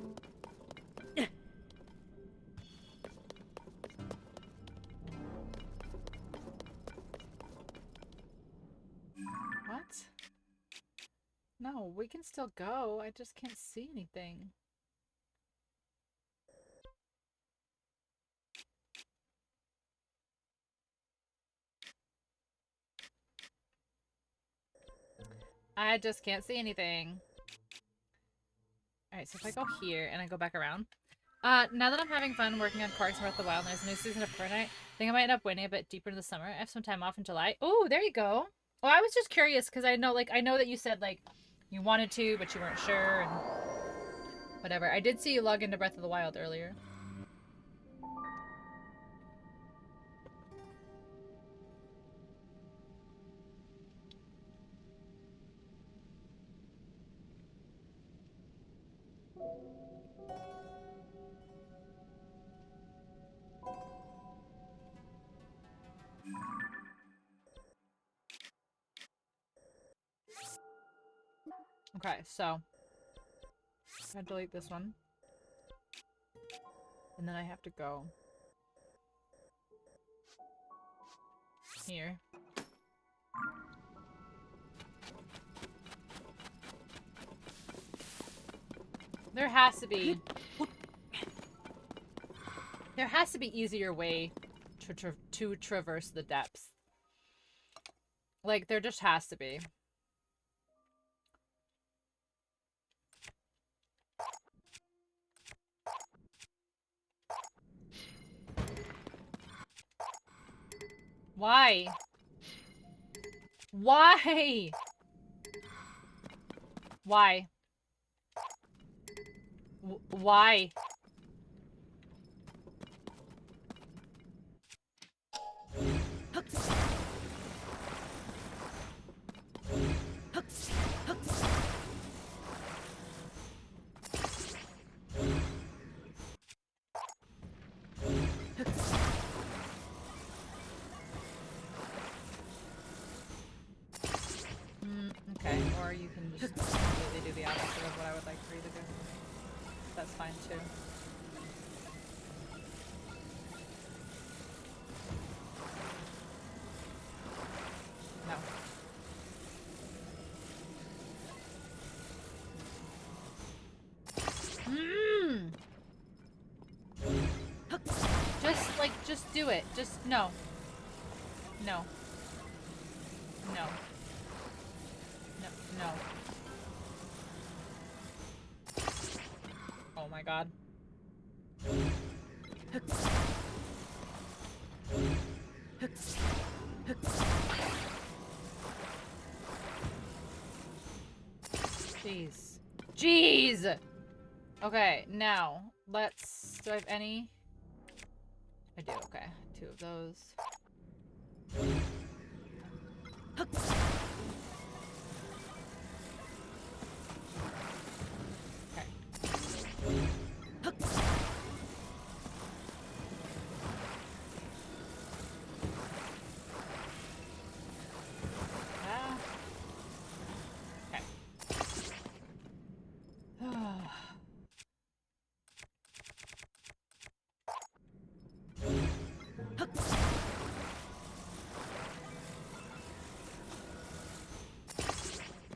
What? No, we can still go. I just can't see anything. I just can't see anything. Alright, so if I go here and I go back around. Now that I'm having fun working on Parks and Breath of the Wild and there's a new season of Fortnite, I think I might end up waiting a bit deeper into the summer. I have some time off in July. Oh, there you go. Well, I was just curious because I know that you said like you wanted to, but you weren't sure and whatever. I did see you log into Breath of the Wild earlier. Okay, so I delete this one. And then I have to go here. There has to be easier way to traverse the depths. Like, there just has to be. Why? Why? Why? Why? Okay, or you can just completely do the opposite of what I would like for you to do. That's fine too. No. Just do it. Just, no. No. No. No. No. Oh my god. Jeez. Jeez! Okay, now, let's... Do I have any? I do, okay. 2 of those. Okay. Okay.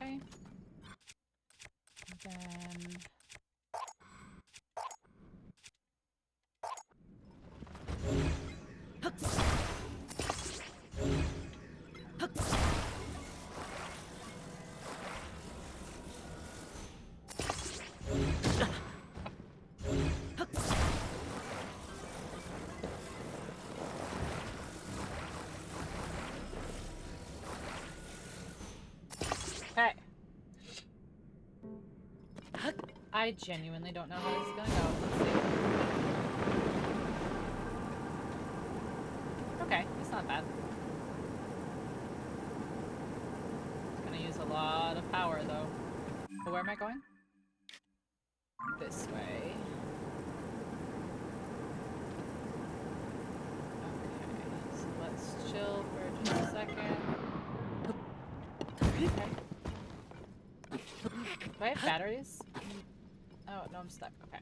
Okay. Then... Okay. I genuinely don't know how this is gonna go. Let's see. Okay, it's not bad. It's gonna use a lot of power, though. But where am I going? This way. Okay, so let's chill for just a second. Okay. Do I have batteries? Oh, no, I'm stuck. Okay.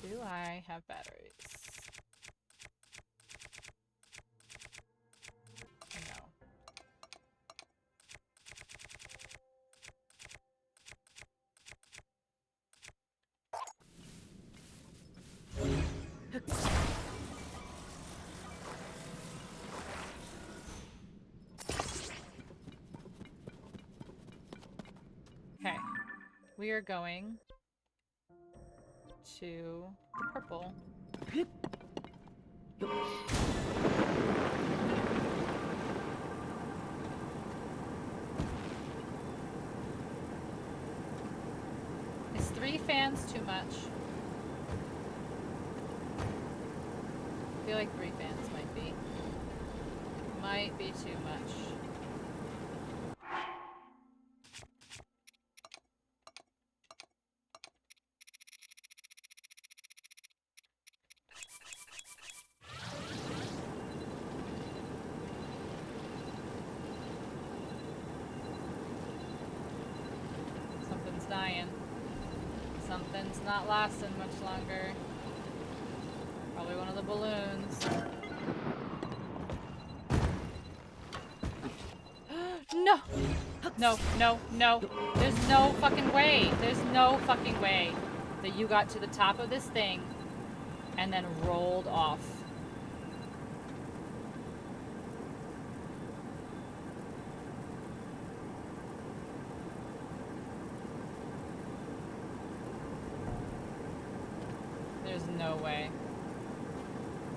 Do I have batteries? No. Okay. We are going to the purple. Is 3 fans too much? I feel like 3 fans might be too much. Something's dying. Something's not lasting much longer. Probably one of the balloons. No! No, no, no. There's no fucking way. There's no fucking way that you got to the top of this thing and then rolled off. There's no way.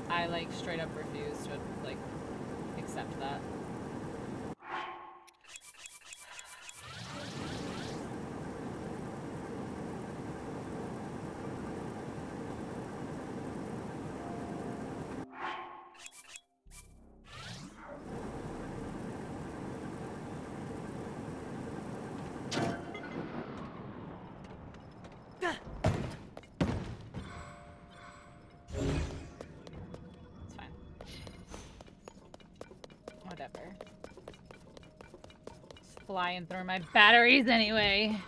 I, like, straight up refuse to, like, accept that. Whatever. Just flying through my batteries anyway.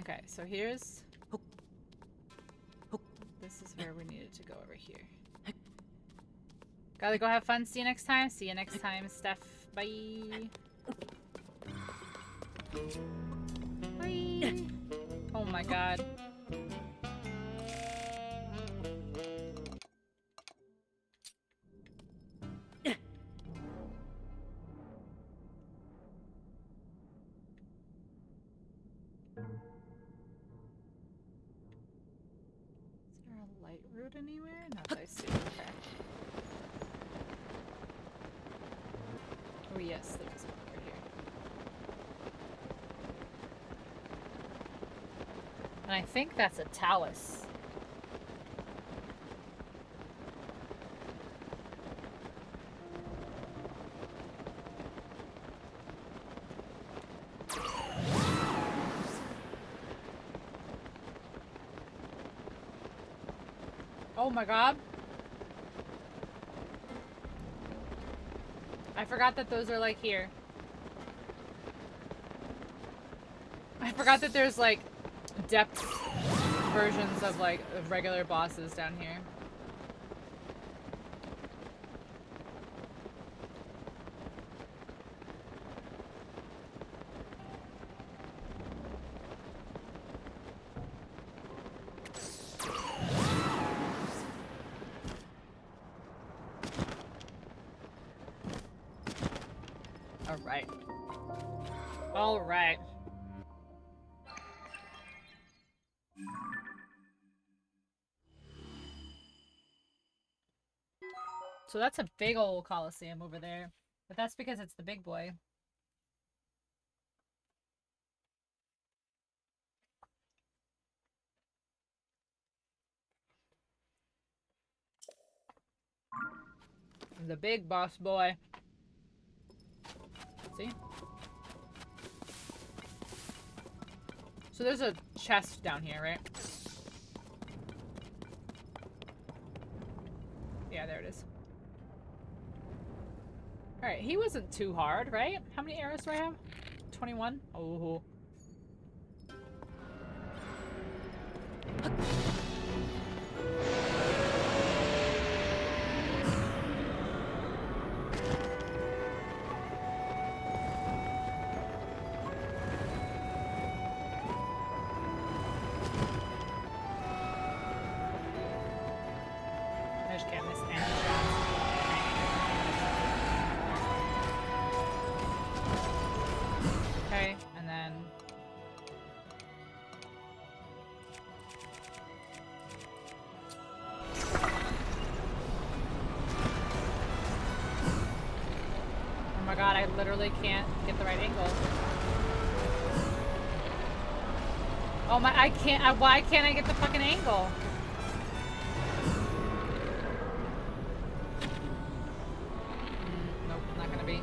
Okay, so here's... This is where we needed to go over here. Gotta go have fun. See you next time. See you next time, Steph. Bye. Bye. Oh my god. Route anywhere? Not that I see. Okay. Oh yes, there is one over here. And I think that's a talus. Oh my god. I forgot that those are like here. I forgot that there's like depth versions of like of regular bosses down here. Alright. Alright. So that's a big old Coliseum over there. But that's because it's the big boy. The big boss boy. See? So there's a chest down here, right? Yeah, there it is. Alright, he wasn't too hard, right? How many arrows do I have? 21? Oh. I just can't miss any shots. Okay, and then... Oh my god, I literally can't get the right angle. Oh my, I can't, why can't I get the fucking angle? Nope, not gonna be.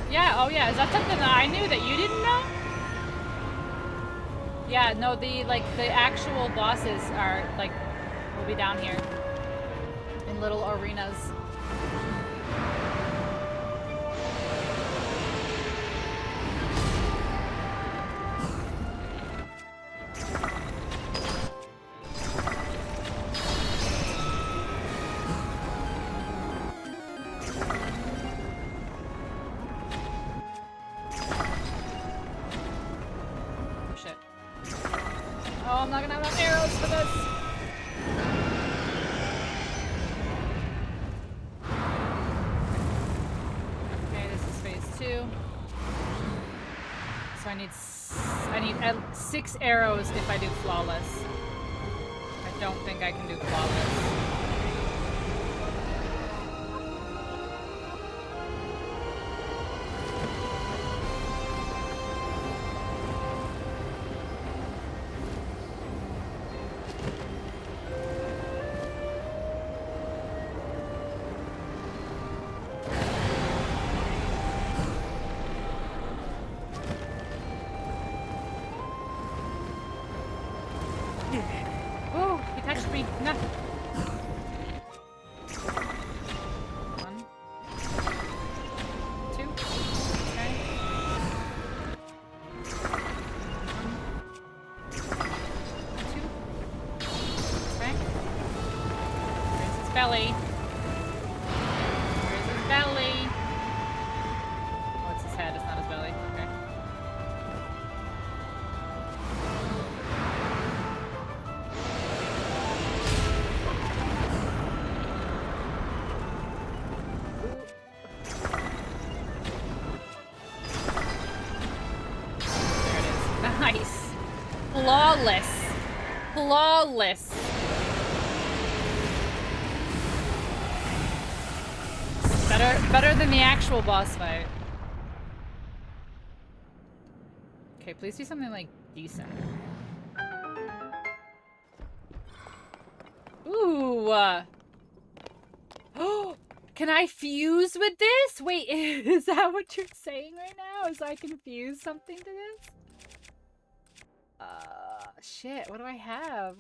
Yeah, oh yeah, is that something that I knew that you didn't know? Yeah, no, the actual bosses are, like, will be down here. In little arenas. Oh, I'm not gonna have enough arrows for this. I need 6 arrows if I do flawless. I don't think I can do flawless. Oh, he touched me. No. 1, 2. Okay. 1, 2. Okay. Where's his belly? Where's his belly? Oh, it's his head. It's not his belly. Okay. Nice. Flawless. Flawless. Better than the actual boss fight. Okay, please do something like decent. Ooh. Oh, can I fuse with this? Wait, is that what you're saying right now? Is I can fuse something to this? Shit, what do I have?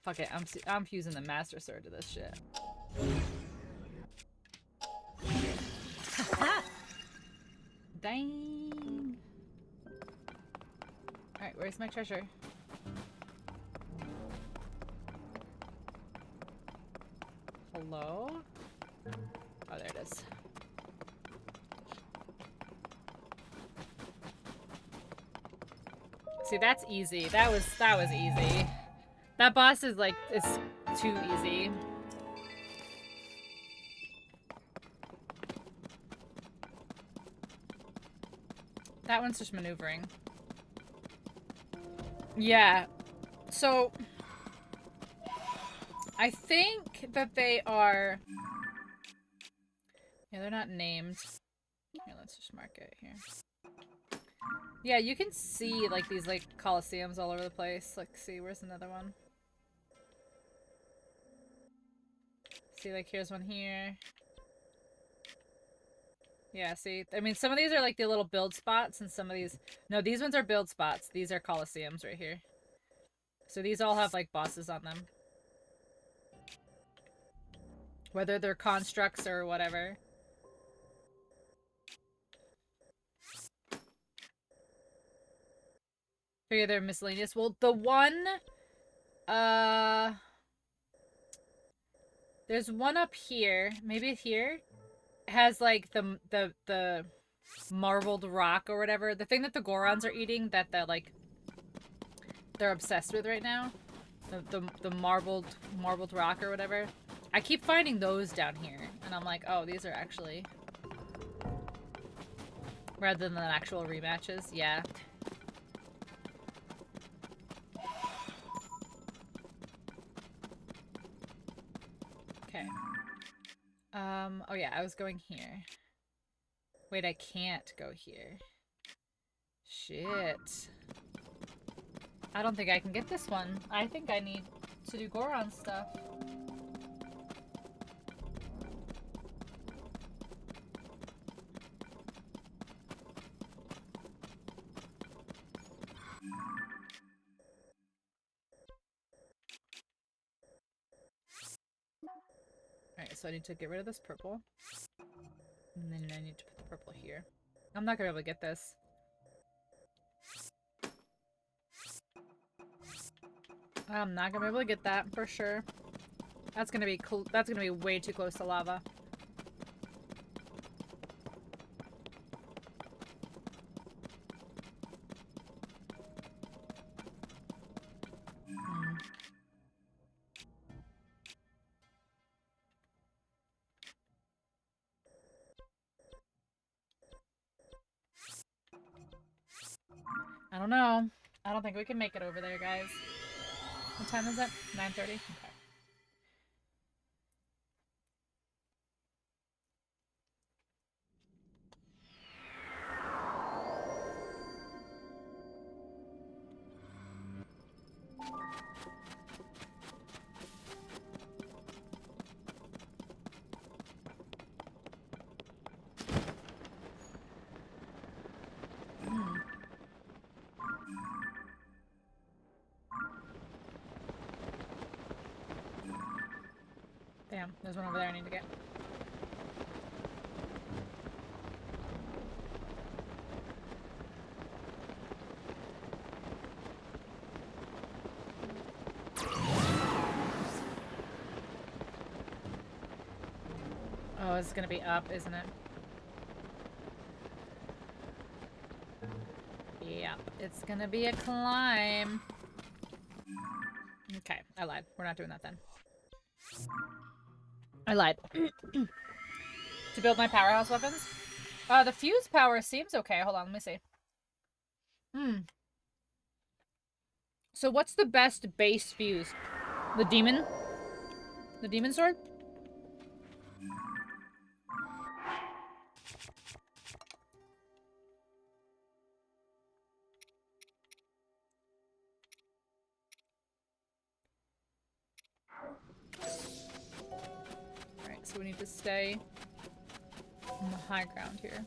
Fuck it, I'm fusing the Master Sword to this shit. Dang. Alright, where's my treasure? Hello? Oh, there it is. See, that's easy. That was easy. That boss is like, it's too easy. That one's just maneuvering. Yeah. So, I think that they are... Yeah, they're not named. Here, let's just mark it here. Yeah, you can see, like, these, like, coliseums all over the place. Like, see, where's another one? See, like, here's one here. Yeah, see? I mean, some of these are, like, the little build spots, and some of these... No, these ones are build spots. These are coliseums right here. So these all have, like, bosses on them. Whether they're constructs or whatever. Figure they're miscellaneous. Well, the one... There's one up here. Maybe here. It has, like, the marbled rock or whatever. The thing that the Gorons are eating that, like, they're obsessed with right now. The marbled rock or whatever. I keep finding those down here. And I'm like, oh, these are actually... Rather than actual rematches. Yeah. Okay. Oh yeah, I was going here. Wait, I can't go here. Shit. I don't think I can get this one. I think I need to do Goron stuff. Alright, so I need to get rid of this purple. And then I need to put the purple here. I'm not gonna be able to get this. I'm not gonna be able to get that for sure. That's gonna be cool. That's gonna be way too close to lava. I don't know. I don't think we can make it over there, guys. What time is it? 9:30? Okay. Damn, there's one over there I need to get. Oh, it's gonna be up, isn't it? Yep, it's gonna be a climb. Okay, I lied. We're not doing that then. I lied. To build my powerhouse weapons? The fuse power seems okay. Hold on, let me see. So what's the best base fuse? The demon? The demon sword? Alright, so we need to stay on the high ground here.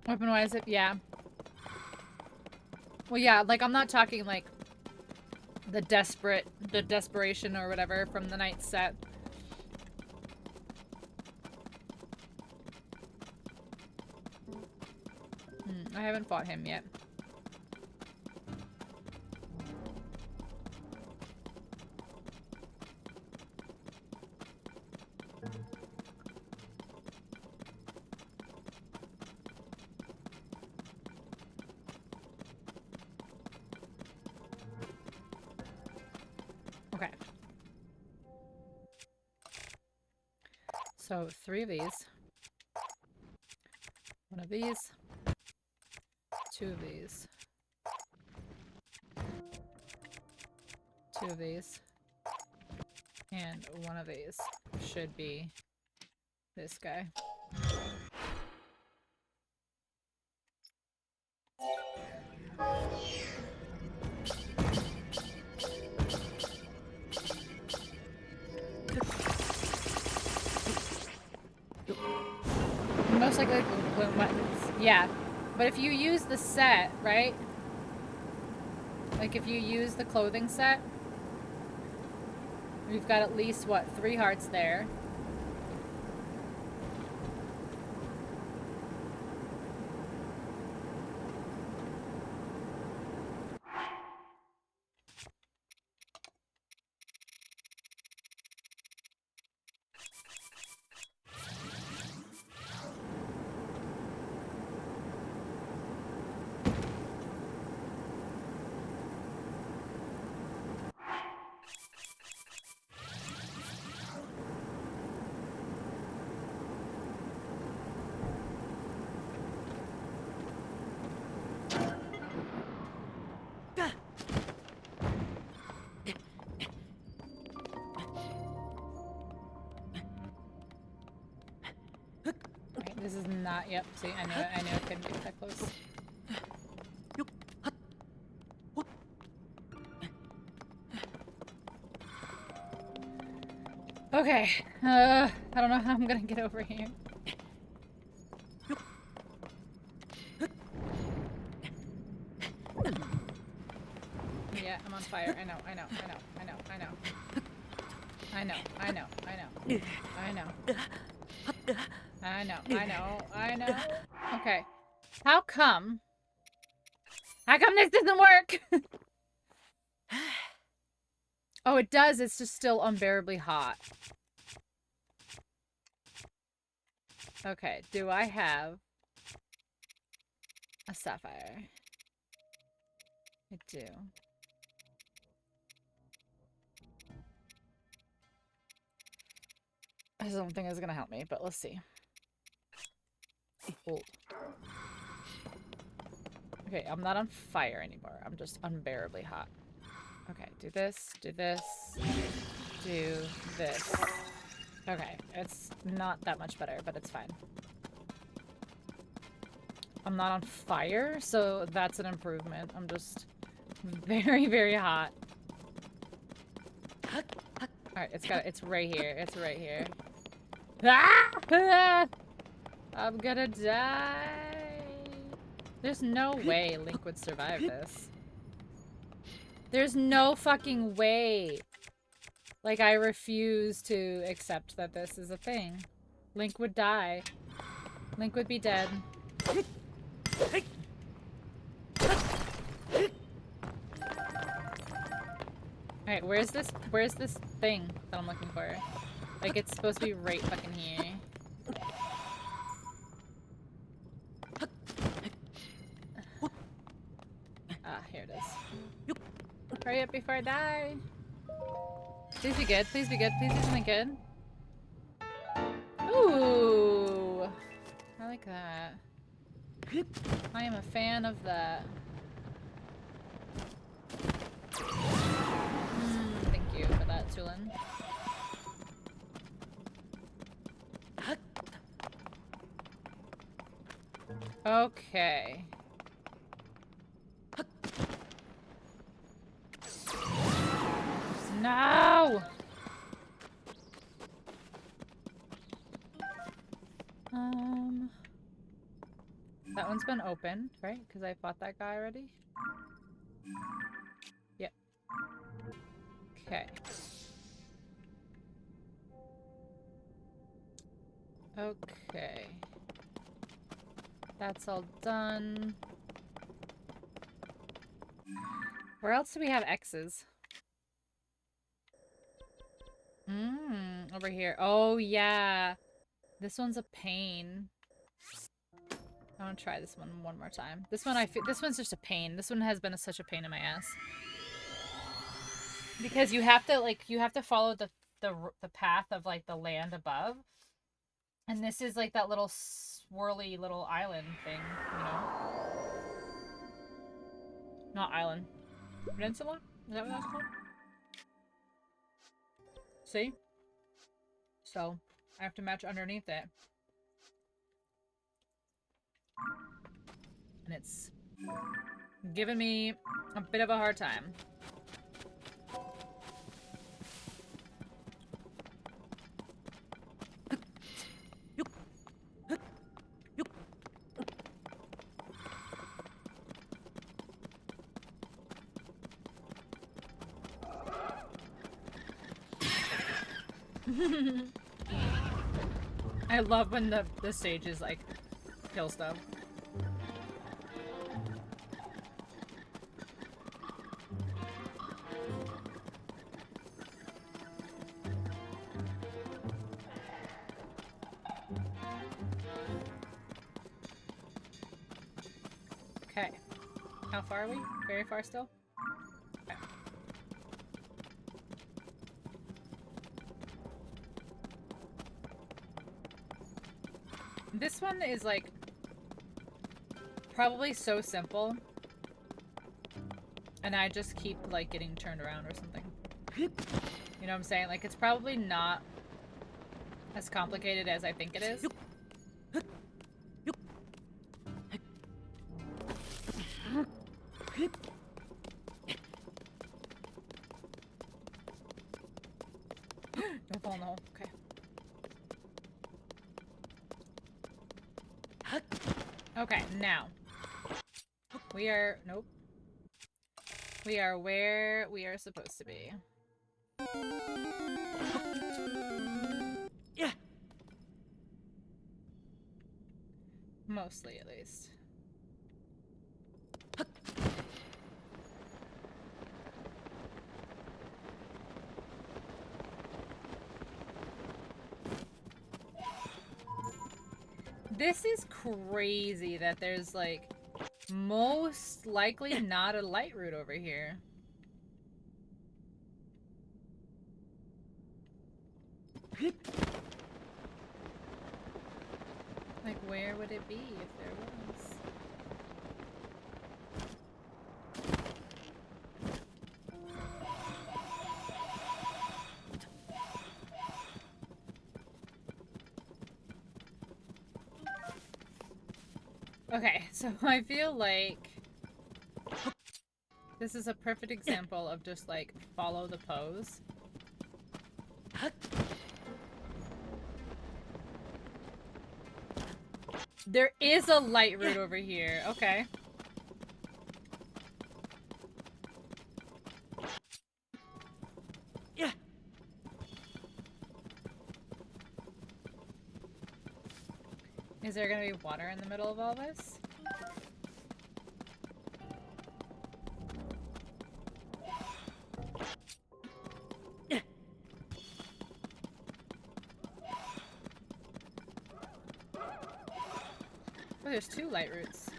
Weapon-wise, yeah. Well, yeah, like, I'm not talking, like, the desperation or whatever from the night set. I haven't fought him yet. Okay. So, 3 of these. 1 of these. 2 of these. 2 of these. And 1 of these should be this guy. Most likely bloom buttons. Yeah. But if you use the set, right? Like if you use the clothing set, we've got at least, what, 3 hearts there. Right, this is not, yep, see, I knew it couldn't get that close. Okay, I don't know how I'm gonna get over here. Yeah, I'm on fire. I know. Okay. How come this doesn't work? Oh, it does. It's just still unbearably hot. Okay, do I have a sapphire? I do. I don't think it's gonna help me, but let's see. Hold. Okay, I'm not on fire anymore. I'm just unbearably hot. Okay, do this, do this, do this. Okay, it's not that much better, but it's fine. I'm not on fire, so that's an improvement. I'm just very, very hot. Alright, it's right here. It's right here. Ah! I'm gonna die. There's no way Link would survive this. There's no fucking way. Like, I refuse to accept that this is a thing. Link would die. Link would be dead. Alright, where's this thing that I'm looking for? Like, it's supposed to be right fucking here. Ah, here it is. Hurry up before I die. Please be good, please be good, please do something good. Ooh! I like that. I am a fan of that. Thank you for that, Tulin. Okay. No! That one's been opened, right? Because I fought that guy already? Yep. Okay. Okay. That's all done. Where else do we have X's? Over here. Oh, yeah. This one's a pain. I want to try this one more time. This one's just a pain. This one has been such a pain in my ass. Because you have to follow the path of like the land above. And this is like that little swirly little island thing, you know? Not island. Peninsula? Is that what that's called? See? So, I have to match underneath it. And it's giving me a bit of a hard time. I love when the stages like kill stuff. Okay. How far are we? Very far still? Okay. This one is like probably so simple. And I just keep like getting turned around or something. You know what I'm saying? Like it's probably not as complicated as I think it is. Don't fall in the hole. Okay. Okay, now. We are... Nope. We are where we are supposed to be. Yeah. Mostly, at least. This is crazy that there's, like, Most likely not a light route over here. Like, where would it be if there was? Okay, so I feel like this is a perfect example of just like follow the pose. There is a light route over here. Okay. Is there gonna be water in the middle of all this? Oh, there's two light routes.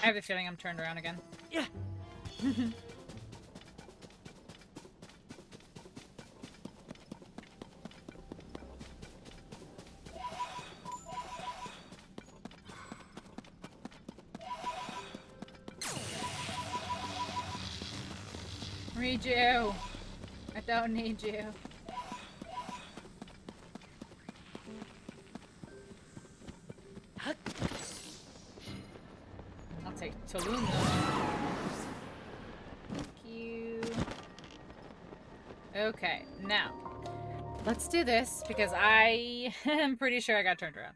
I have the feeling I'm turned around again. Yeah. Need you. I don't need you. I'll take Tulum though. Thank you. Okay, now let's do this because I am pretty sure I got turned around.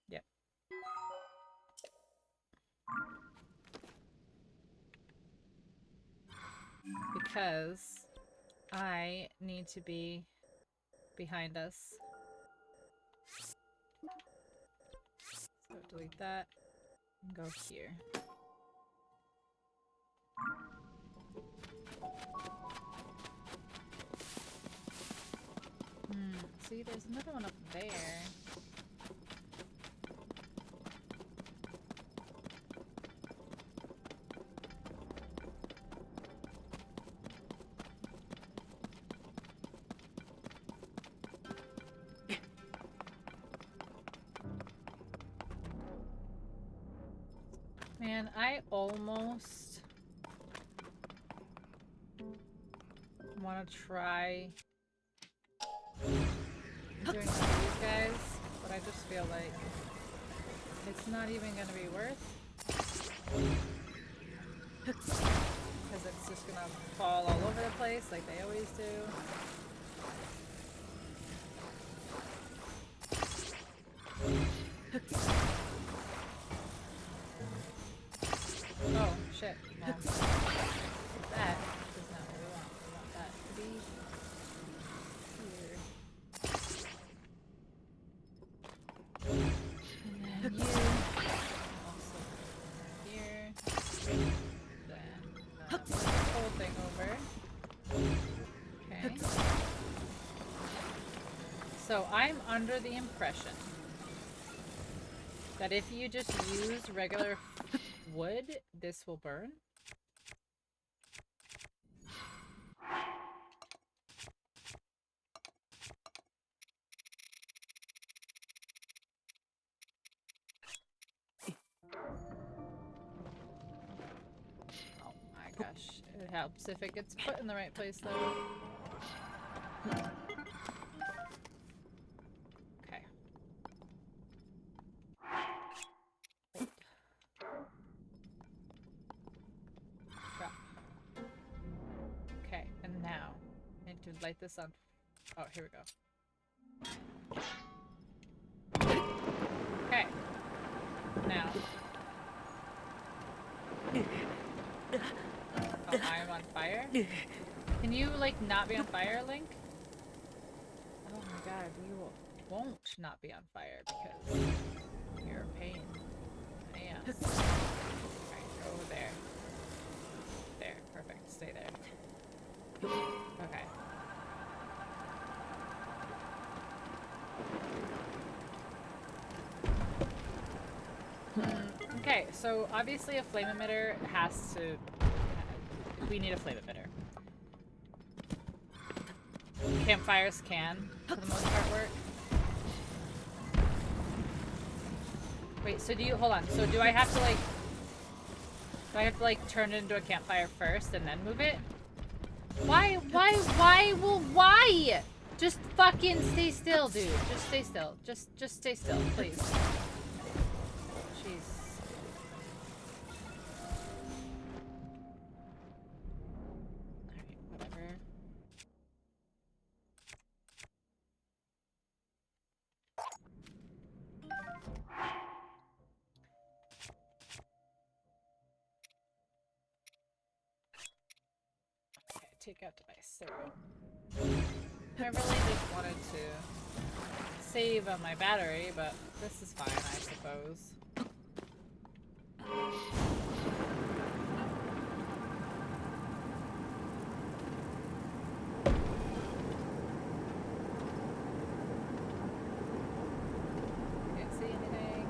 Yep. Because I need to be behind us. So delete that and go here. See, there's another one up there. Man, I almost want to try doing some of these guys, but I just feel like it's not even going to be worth, because it's just going to fall all over the place like they always do. Oh, shit. Well, that is not what we want. We want that to be here. And then you also over here. Then this whole thing over. Okay. So I'm under the impression that if you just use regular wood, this will burn. Oh my gosh. It helps if it gets put in the right place though. Okay. Drop. Okay, and now I need to light this on. Oh, here we go. Okay. Now. Oh, I'm on fire? Can you, like, not be on fire, Link? Oh my god, you won't not be on fire because you're a pain. Yeah. Alright, go over There. There. Perfect. Stay there. Okay. Okay, so obviously a flame emitter has to... We need a flame emitter. Campfires can, for the most part, work. Wait, so do you... Hold on. So do I have to, like... Do I have to, like, turn it into a campfire first and then move it? Why? Well, why? Just fucking stay still, dude. Just stay still. Just stay still, please. Jeez. Alright, whatever. Okay, take out device. There we go. I really just wanted to save on my battery, but this is fine, I suppose. Can't see anything.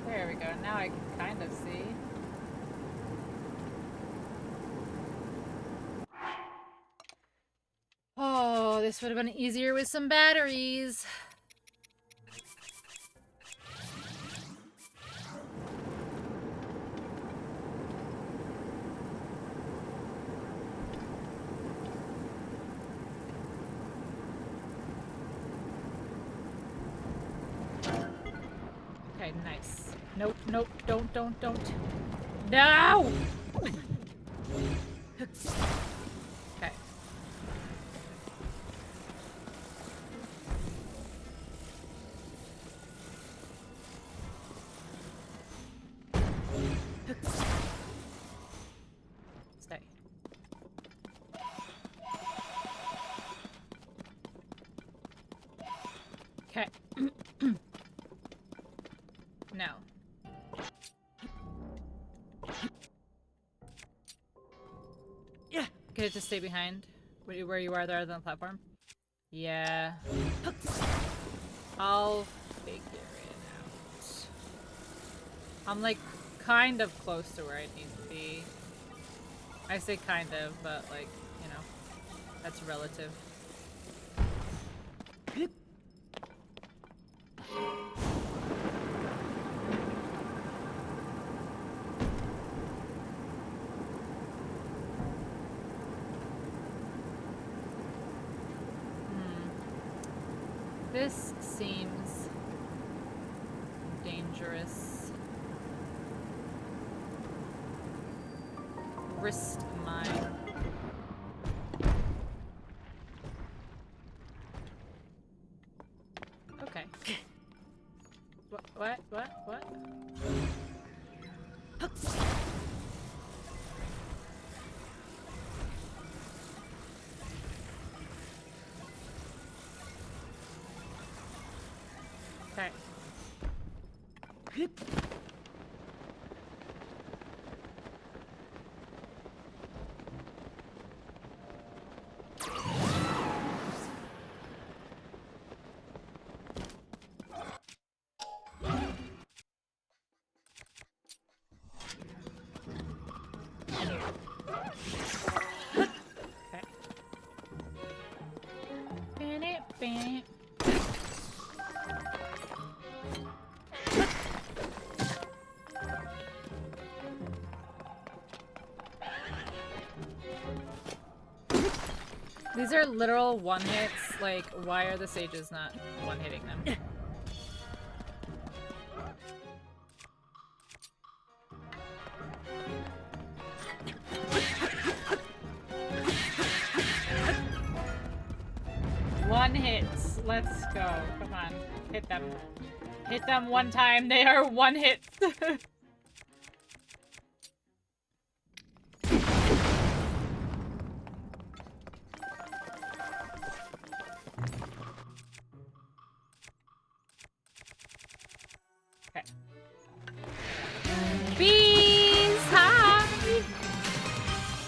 There we go. Now I can kind of see. Oh, this would have been easier with some batteries. Okay, nice. Nope, nope, don't. No! Okay. Stay. Okay. No. Yeah. Get it to stay behind where you are there on the platform. Yeah. I'll figure it out. I'm like kind of close to where I need to be. I say kind of, but like, you know, that's relative. This seems dangerous. Wrist mine. Okay. What? Okay. These are literal one hits. Like, why are the sages not one hitting them? One hit. Let's go. Come on. Hit them. Hit them one time. They are one hit.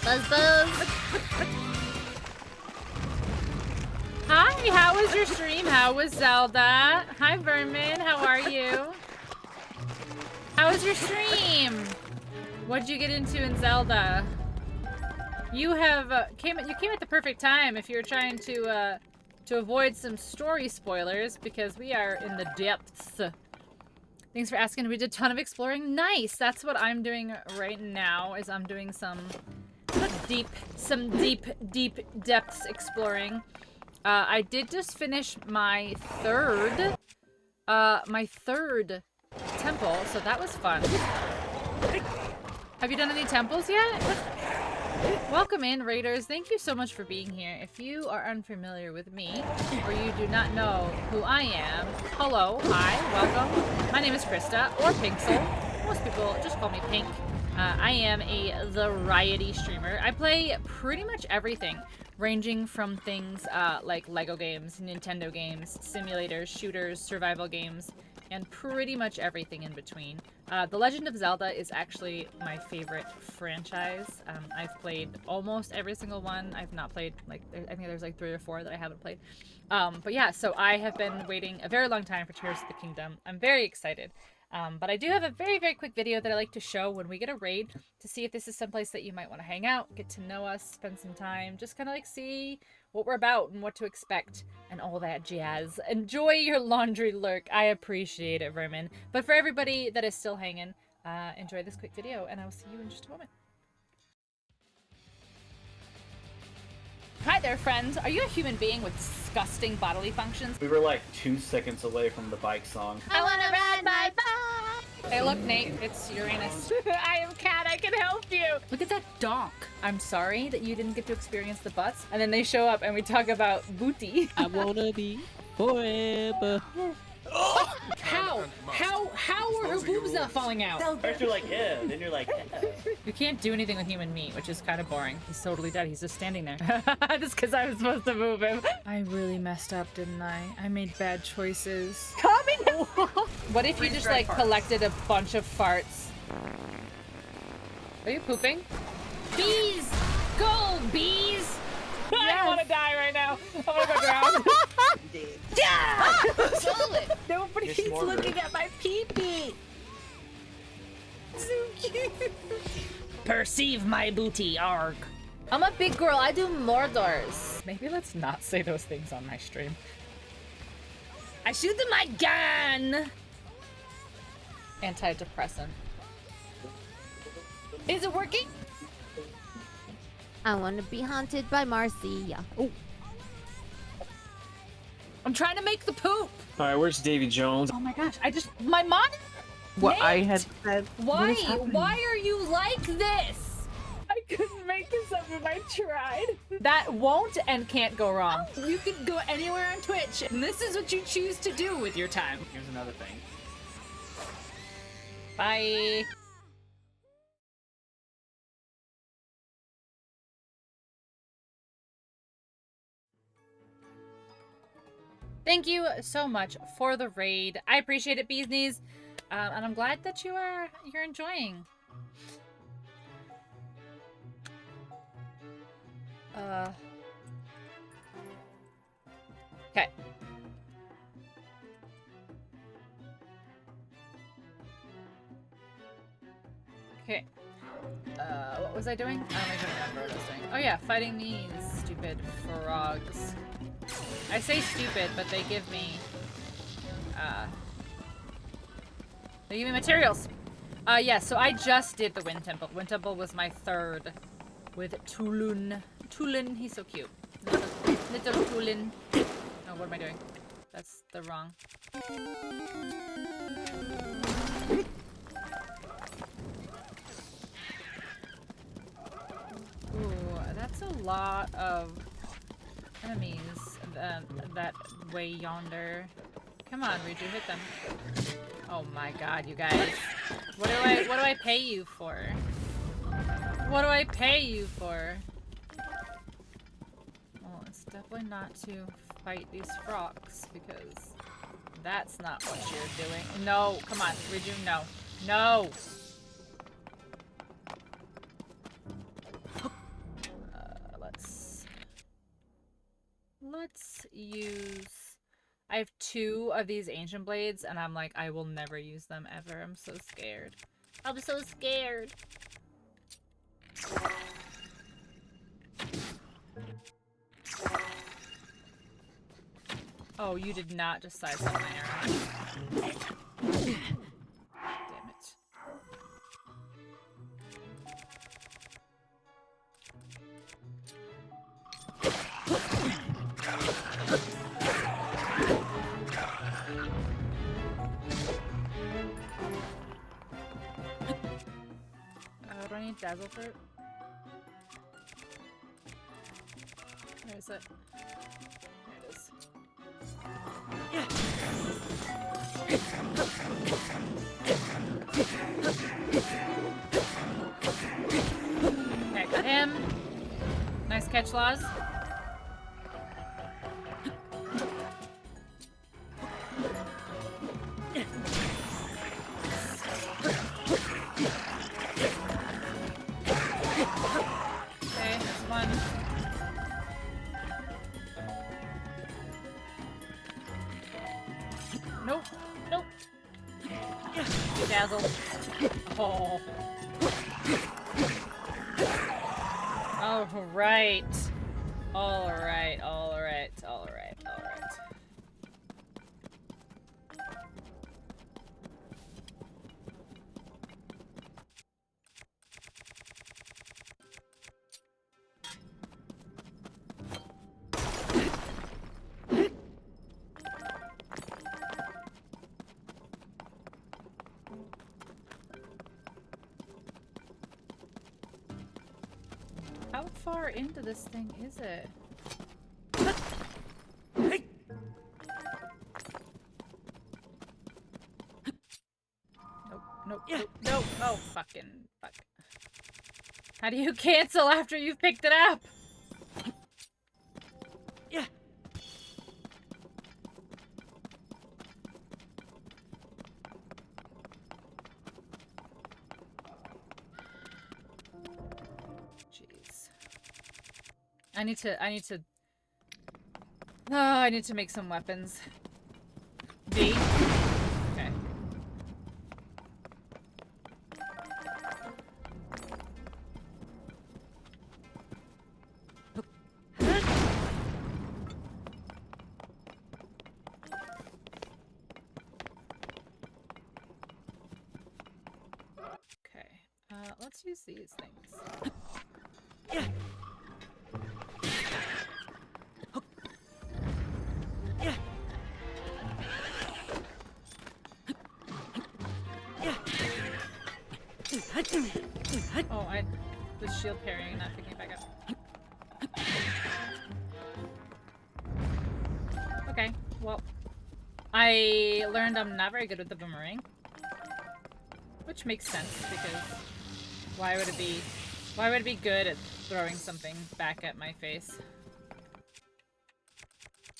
Buzz. Hi, how was your stream? How was Zelda? Hi, Vermin. How are you? How was your stream? What'd you get into in Zelda? You have came at the perfect time if you're trying to avoid some story spoilers because we are in the depths. Thanks for asking. We did a ton of exploring. Nice. That's what I'm doing right now. Is I'm doing some deep depths exploring. I did just finish my third temple, so that was fun. Have you done any temples yet? Welcome in, Raiders. Thank you so much for being here. If you are unfamiliar with me, or you do not know who I am, hello, hi, welcome. My name is Krista, or Pinksel. Most people just call me Pink. I am a variety streamer. I play pretty much everything, ranging from things like Lego games, Nintendo games, simulators, shooters, survival games, and pretty much everything in between. The Legend of Zelda is actually my favorite franchise. I've played almost every single one. I've not played, like, I think there's like 3 or 4 that I haven't played. But yeah, so I have been waiting a very long time for Tears of the Kingdom. I'm very excited. But I do have a very, very quick video that I like to show when we get a raid to see if this is someplace that you might want to hang out, get to know us, spend some time, just kind of like see what we're about and what to expect and all that jazz. Enjoy your laundry lurk. I appreciate it, Vermin. But for everybody that is still hanging, enjoy this quick video and I will see you in just a moment. Hi there, friends. Are you a human being with disgusting bodily functions? We were like 2 seconds away from the bike song. I wanna ride my bike! Hey, look, Nate. It's Uranus. I am Cat. I can help you. Look at that donk. I'm sorry that you didn't get to experience the butts. And then they show up and we talk about booty. I wanna be forever. How are her boobs not falling out? First you're like, yeah, then you're like, yeah. You can't do anything with human meat, which is kind of boring. He's totally dead. He's just standing there. Just because I was supposed to move him. I really messed up, didn't I? I made bad choices. Coming! What if you just like collected a bunch of farts? Are you pooping? Bees! Go, bees! Yes. I want to die right now. I want to go drown. Yeah! Solid! Nobody's looking at my pee-pee. So cute. Perceive my booty, arg. I'm a big girl. I do Mordors. Maybe let's not say those things on my stream. I shoot them my gun. Antidepressant. Is it working? I wanna be haunted by Marcia. Oh. I'm trying to make the poop. All right, where's Davy Jones? Oh my gosh! My monitor. What Nate, I had said. Why? Why are you like this? I couldn't make this up if I tried. That won't and can't go wrong. You can go anywhere on Twitch, and this is what you choose to do with your time. Here's another thing. Bye. Thank you so much for the raid. I appreciate it, Bees Knees. And I'm glad that you're enjoying. Okay. Okay. What was I doing? I don't even remember what I was doing. Oh yeah, fighting these stupid frogs. I say stupid, but they give me materials. Yeah, so I just did the Wind Temple. Wind Temple was my third with Tulun. Tulun, he's so cute. Little Tulun. Oh, what am I doing? That's the wrong. Ooh, that's a lot of enemies that way yonder. Come on, Riju, hit them. Oh my god, you guys. What do I pay you for? What do I pay you for? Well, it's definitely not to fight these frogs because that's not what you're doing. No, come on, Riju, no. No! 2 of these ancient blades, and I'm like, I will never use them ever. I'm so scared. I'm so scared. Oh, you did not just sidestep my arrow. Damn it. Do I need dazzle fruit? Where is it? There it is. Okay, got him. Nice catch, Laws. Okay, that's one. Nope. Nope. Dazzle. Oh. All right. All right. All right. All right. All right. How far into this thing is it? Nope, nope, nope, nope. Oh, fucking fuck. How do you cancel after you've picked it up? Yeah. Jeez. I need to make some weapons. V? Okay. Okay. Let's use these things. Yeah. Yeah. Yeah. Oh, I was shield parrying and not picking it back up. Okay, well, I learned I'm not very good with the boomerang. Which makes sense, because why would it be good at throwing something back at my face?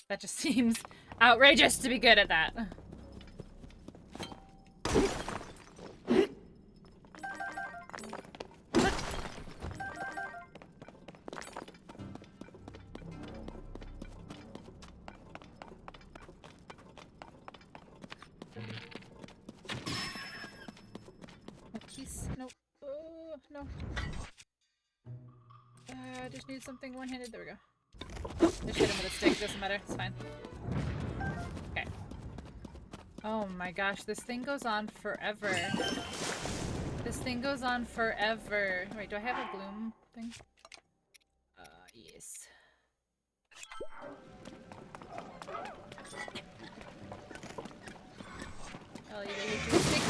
That just seems outrageous to be good at that. Nope. Oh, no. I just need something one-handed. There we go. Just hit him with a stick. Doesn't matter. It's fine. Okay. Oh my gosh. This thing goes on forever. This thing goes on forever. Wait, do I have a bloom thing? Yes. Oh, you hit you with a stick.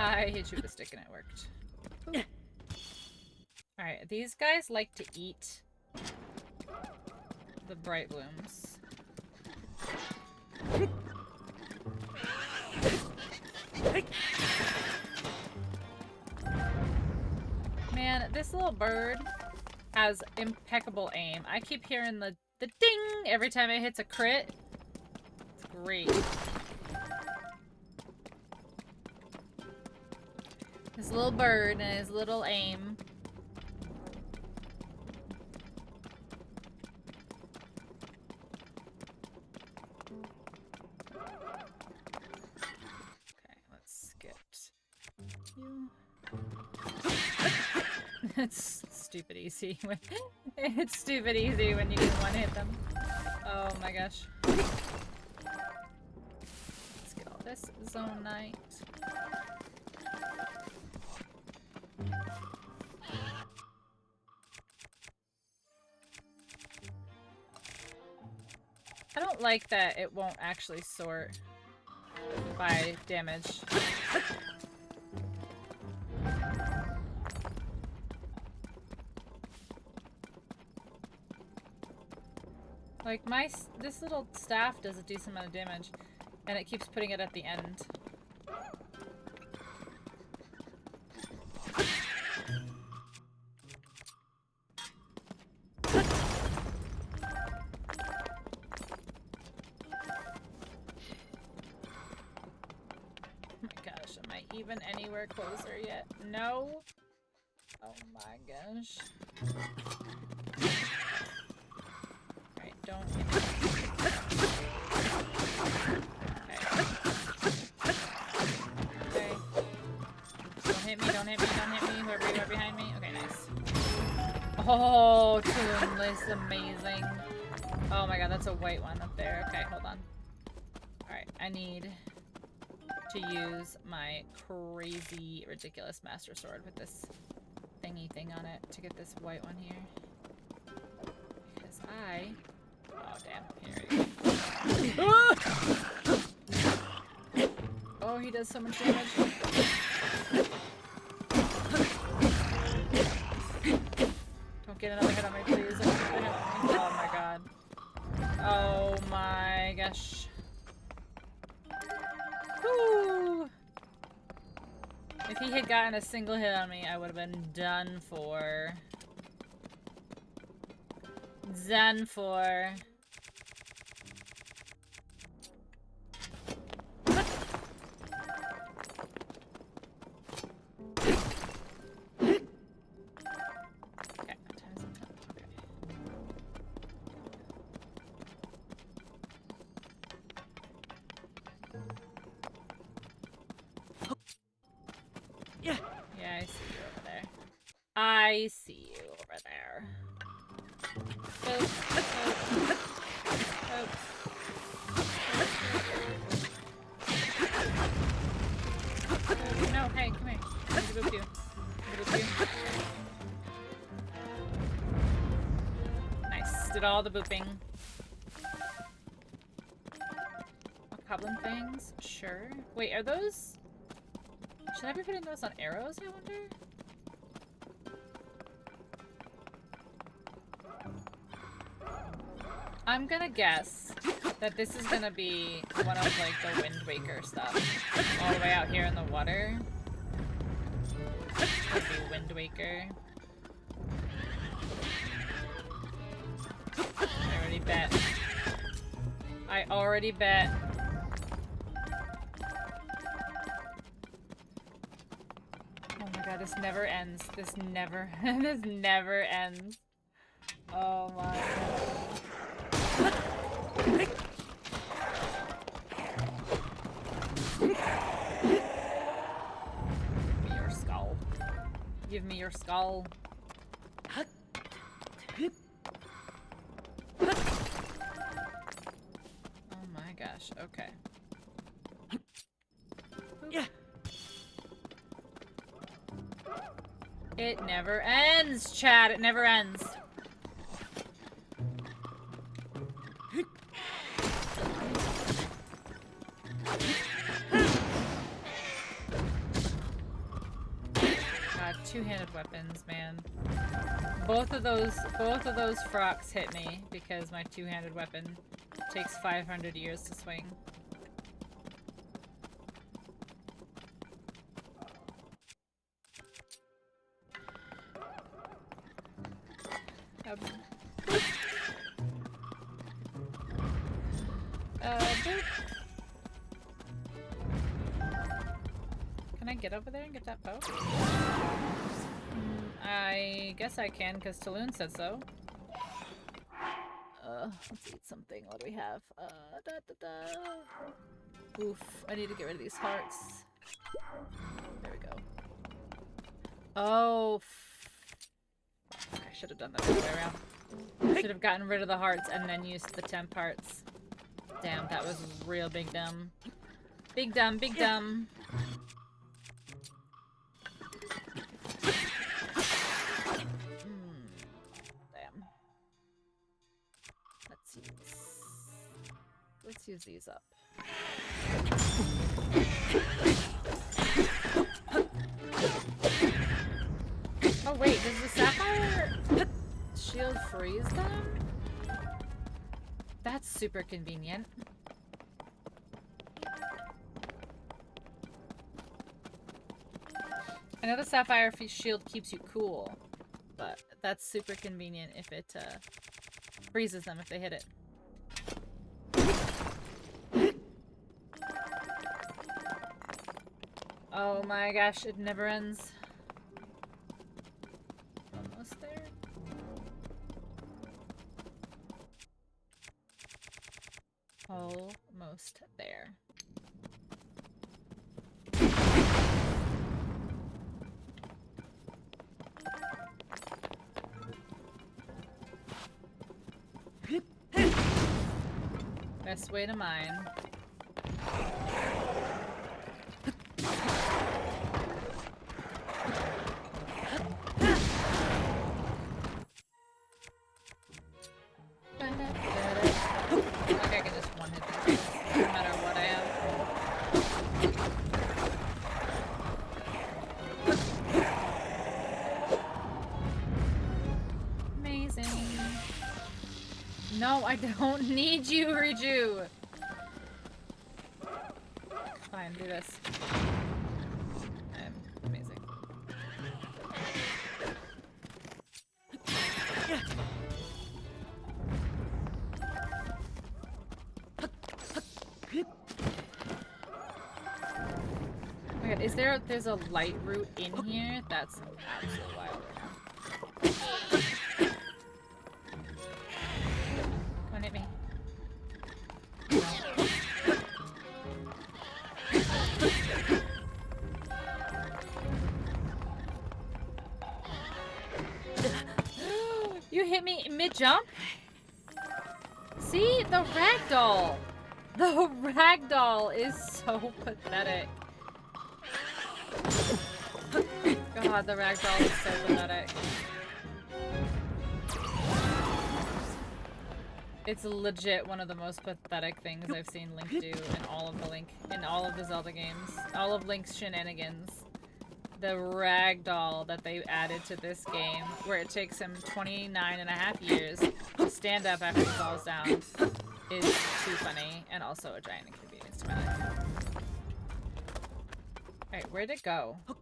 I hit you with a stick and it worked. Alright, these guys like to eat the bright blooms. Man, this little bird has impeccable aim. I keep hearing the ding every time it hits a crit. It's great. His little bird and his little aim. It's stupid easy when it's stupid easy when you can one hit them. Oh my gosh. Let's get all this zone night. I don't like that it won't actually sort by damage. Like this little staff does a decent amount of damage, and it keeps putting it at the end. Oh my gosh, am I even anywhere closer yet? No. Oh my gosh. Alright, don't hit me. Okay. Don't hit me, don't hit me, don't hit me. Whoever you are behind me. Okay, nice. Oh, Toon is amazing. Oh my god, that's a white one up there. Okay, hold on. Alright, I need to use my crazy, ridiculous Master Sword with this thingy thing on it to get this white one here. Because oh damn, here we go. Oh, he does so much damage. Don't get another hit on me, please. Oh my god. Oh my gosh. Woo! If he had gotten a single hit on me, I would have been done for. Done for. Okay, time's up. Yeah. Yeah, I see you over there. I see you over there. Oops. Oops. No, hey, come here. I need to boop you. Nice. Did all the booping. Goblin things? Sure. Wait, are those... Should I be putting those on arrows, I wonder? I'm gonna guess that this is gonna be one of, like, the Wind Waker stuff. All the way out here in the water. Could be Wind Waker. I already bet. I already bet. Oh my god, this never ends. This never ends. Oh my god. Give me your skull. Give me your skull. Oh my gosh, okay. Yeah. It never ends, Chad. It never ends. God, two-handed weapons, man. Both of those frocks hit me because my two-handed weapon takes 500 years to swing. Boop. Boop. Can I get over there and get that bow? I guess I can, because Talon said so. Let's eat something. What do we have? Oof, I need to get rid of these hearts. There we go. Oh, should have done that the other way around. Should have gotten rid of the hearts and then used the temp hearts. Damn, that was real big dumb. Big dumb, big dumb. Damn. Let's use these up. Oh wait, does the sapphire shield freeze them? That's super convenient. I know the sapphire shield keeps you cool, but that's super convenient if it freezes them if they hit it. Oh my gosh, it never ends. Almost there. Almost there. Best way to mine. I can just one hit these, no matter what I have. Amazing. No, I don't need you, Riju. Fine, do this. I'm amazing. Oh my god, there's a light route in here? That's absolutely wild right now. Come on, hit me. You hit me mid-jump? See? The ragdoll! The ragdoll is so pathetic. God, the ragdoll is so pathetic. It's legit one of the most pathetic things I've seen Link do in all of the Zelda games. All of Link's shenanigans. The ragdoll that they added to this game, where it takes him 29.5 years to stand up after he falls down, is too funny and also a giant inconvenience to my life. Alright, where'd it go? Oh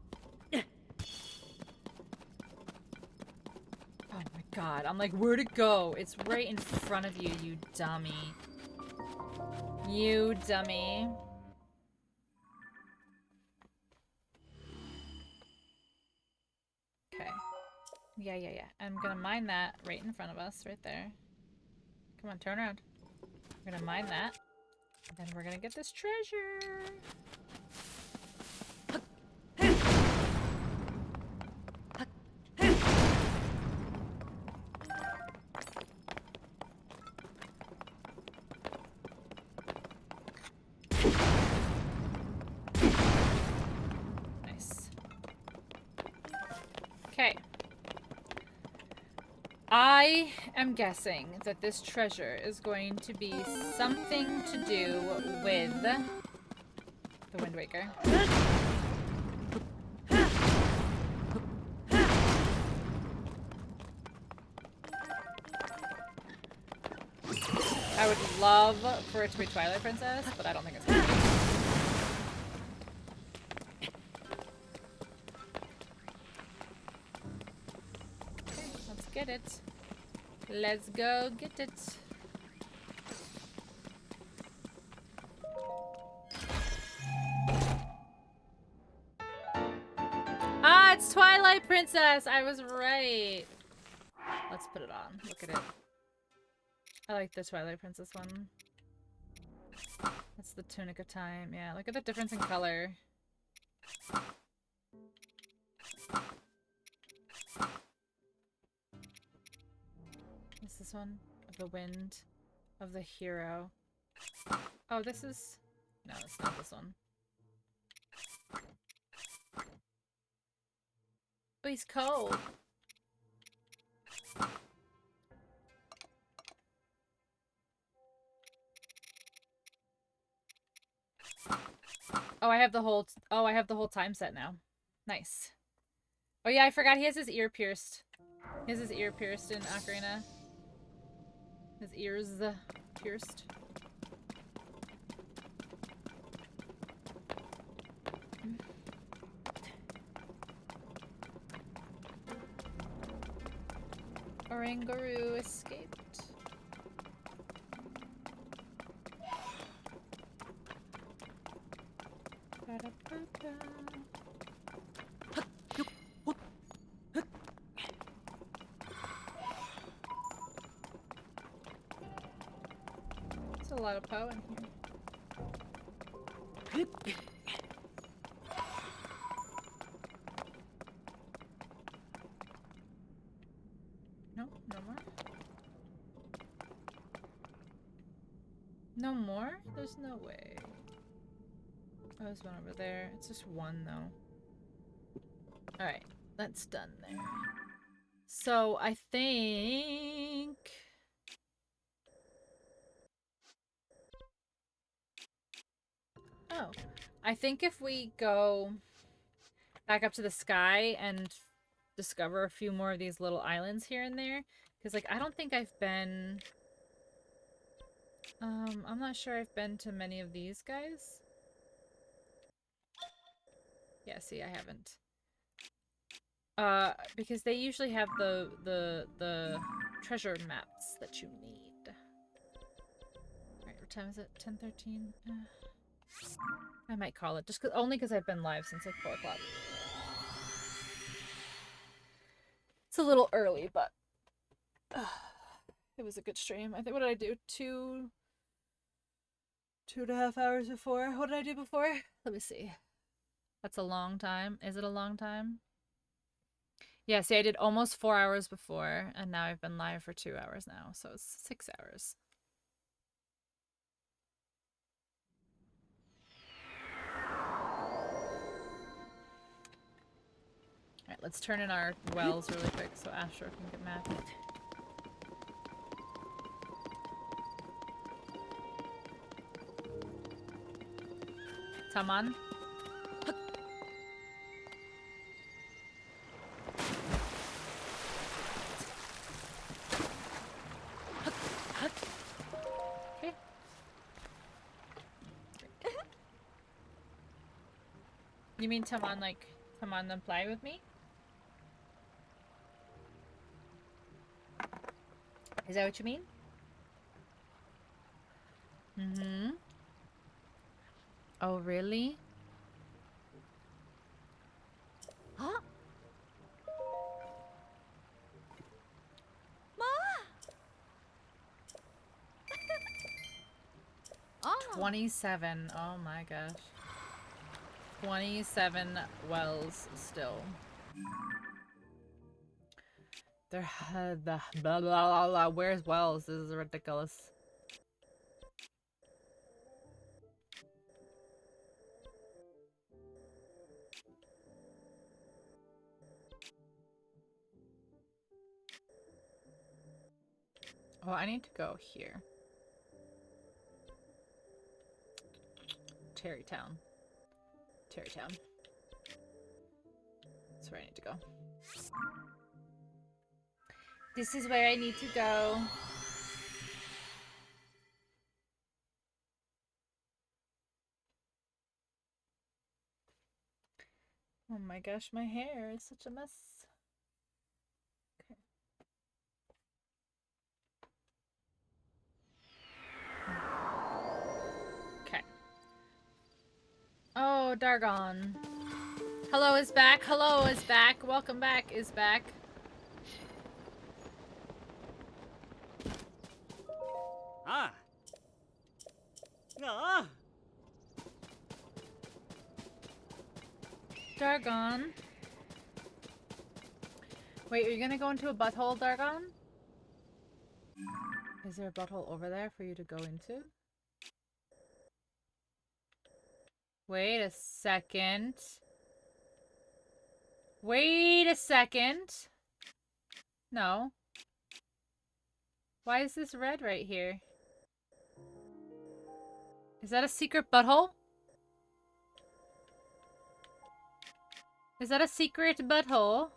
my god, I'm like, where'd it go? It's right in front of you, you dummy. You dummy. Okay. Yeah. I'm gonna mine that right in front of us, right there. Come on, turn around. We're gonna mine that. And then we're gonna get this treasure. Nice. Okay. I am guessing that this treasure is going to be something to do with the Wind Waker. I would love for it to be Twilight Princess, but I don't think it's gonna be. Okay, let's get it. Let's go get it. Ah, it's Twilight Princess! I was right. Let's put it on. Look at it. I like the Twilight Princess one. That's the Tunic of Time. Yeah, look at the difference in color. What's this one? Of the wind. Of the hero. Oh, this is... No, it's not this one. Oh, he's cold. Oh, I have the whole... Oh, I have the whole time set now. Nice. Oh yeah, I forgot he has his ear pierced. He has his ear pierced in Ocarina. His ears pierced. Orangaroo escaped. Ba-da-ba-ba. There's a lot of Poe in here. No, no more. No more? There's no way. Oh, there's one over there. It's just one, though. Alright, that's done there. So, I think... Oh. I think if we go back up to the sky and discover a few more of these little islands here and there, because, like, I don't think I've been... I'm not sure I've been to many of these guys. Yeah, see, I haven't. Because they usually have the treasure maps that you need. Alright, what time is it? 10:13? I might call it, just only because I've been live since like 4 o'clock. It's a little early, but it was a good stream. I think, what did I do? 2.5 hours before? What did I do before? Let me see. That's a long time. Is it a long time? Yeah, see, I did almost 4 hours before, and now I've been live for 2 hours now, so it's 6 hours. Alright, let's turn in our wells really quick so Astro can get mad. Taman? Okay. You mean Taman, like, Taman and play with me? Is that what you mean? Mm-hmm. Oh, really? Huh? Ma! Oh. 27. Oh my gosh. 27 wells still. They're the blah, blah, blah, blah. Where's wells? This is ridiculous. Oh, I need to go here. Terrytown. Terrytown. That's where I need to go. This is where I need to go. Oh my gosh, my hair is such a mess. Okay. Okay. Oh, Dargon. Hello is back. Hello is back. Welcome back is back. Ah. Ah. Dargon. Wait, are you gonna go into a butthole, Dargon? Is there a butthole over there for you to go into? Wait a second. Wait a second. No. Why is this red right here? Is that a secret butthole? Is that a secret butthole?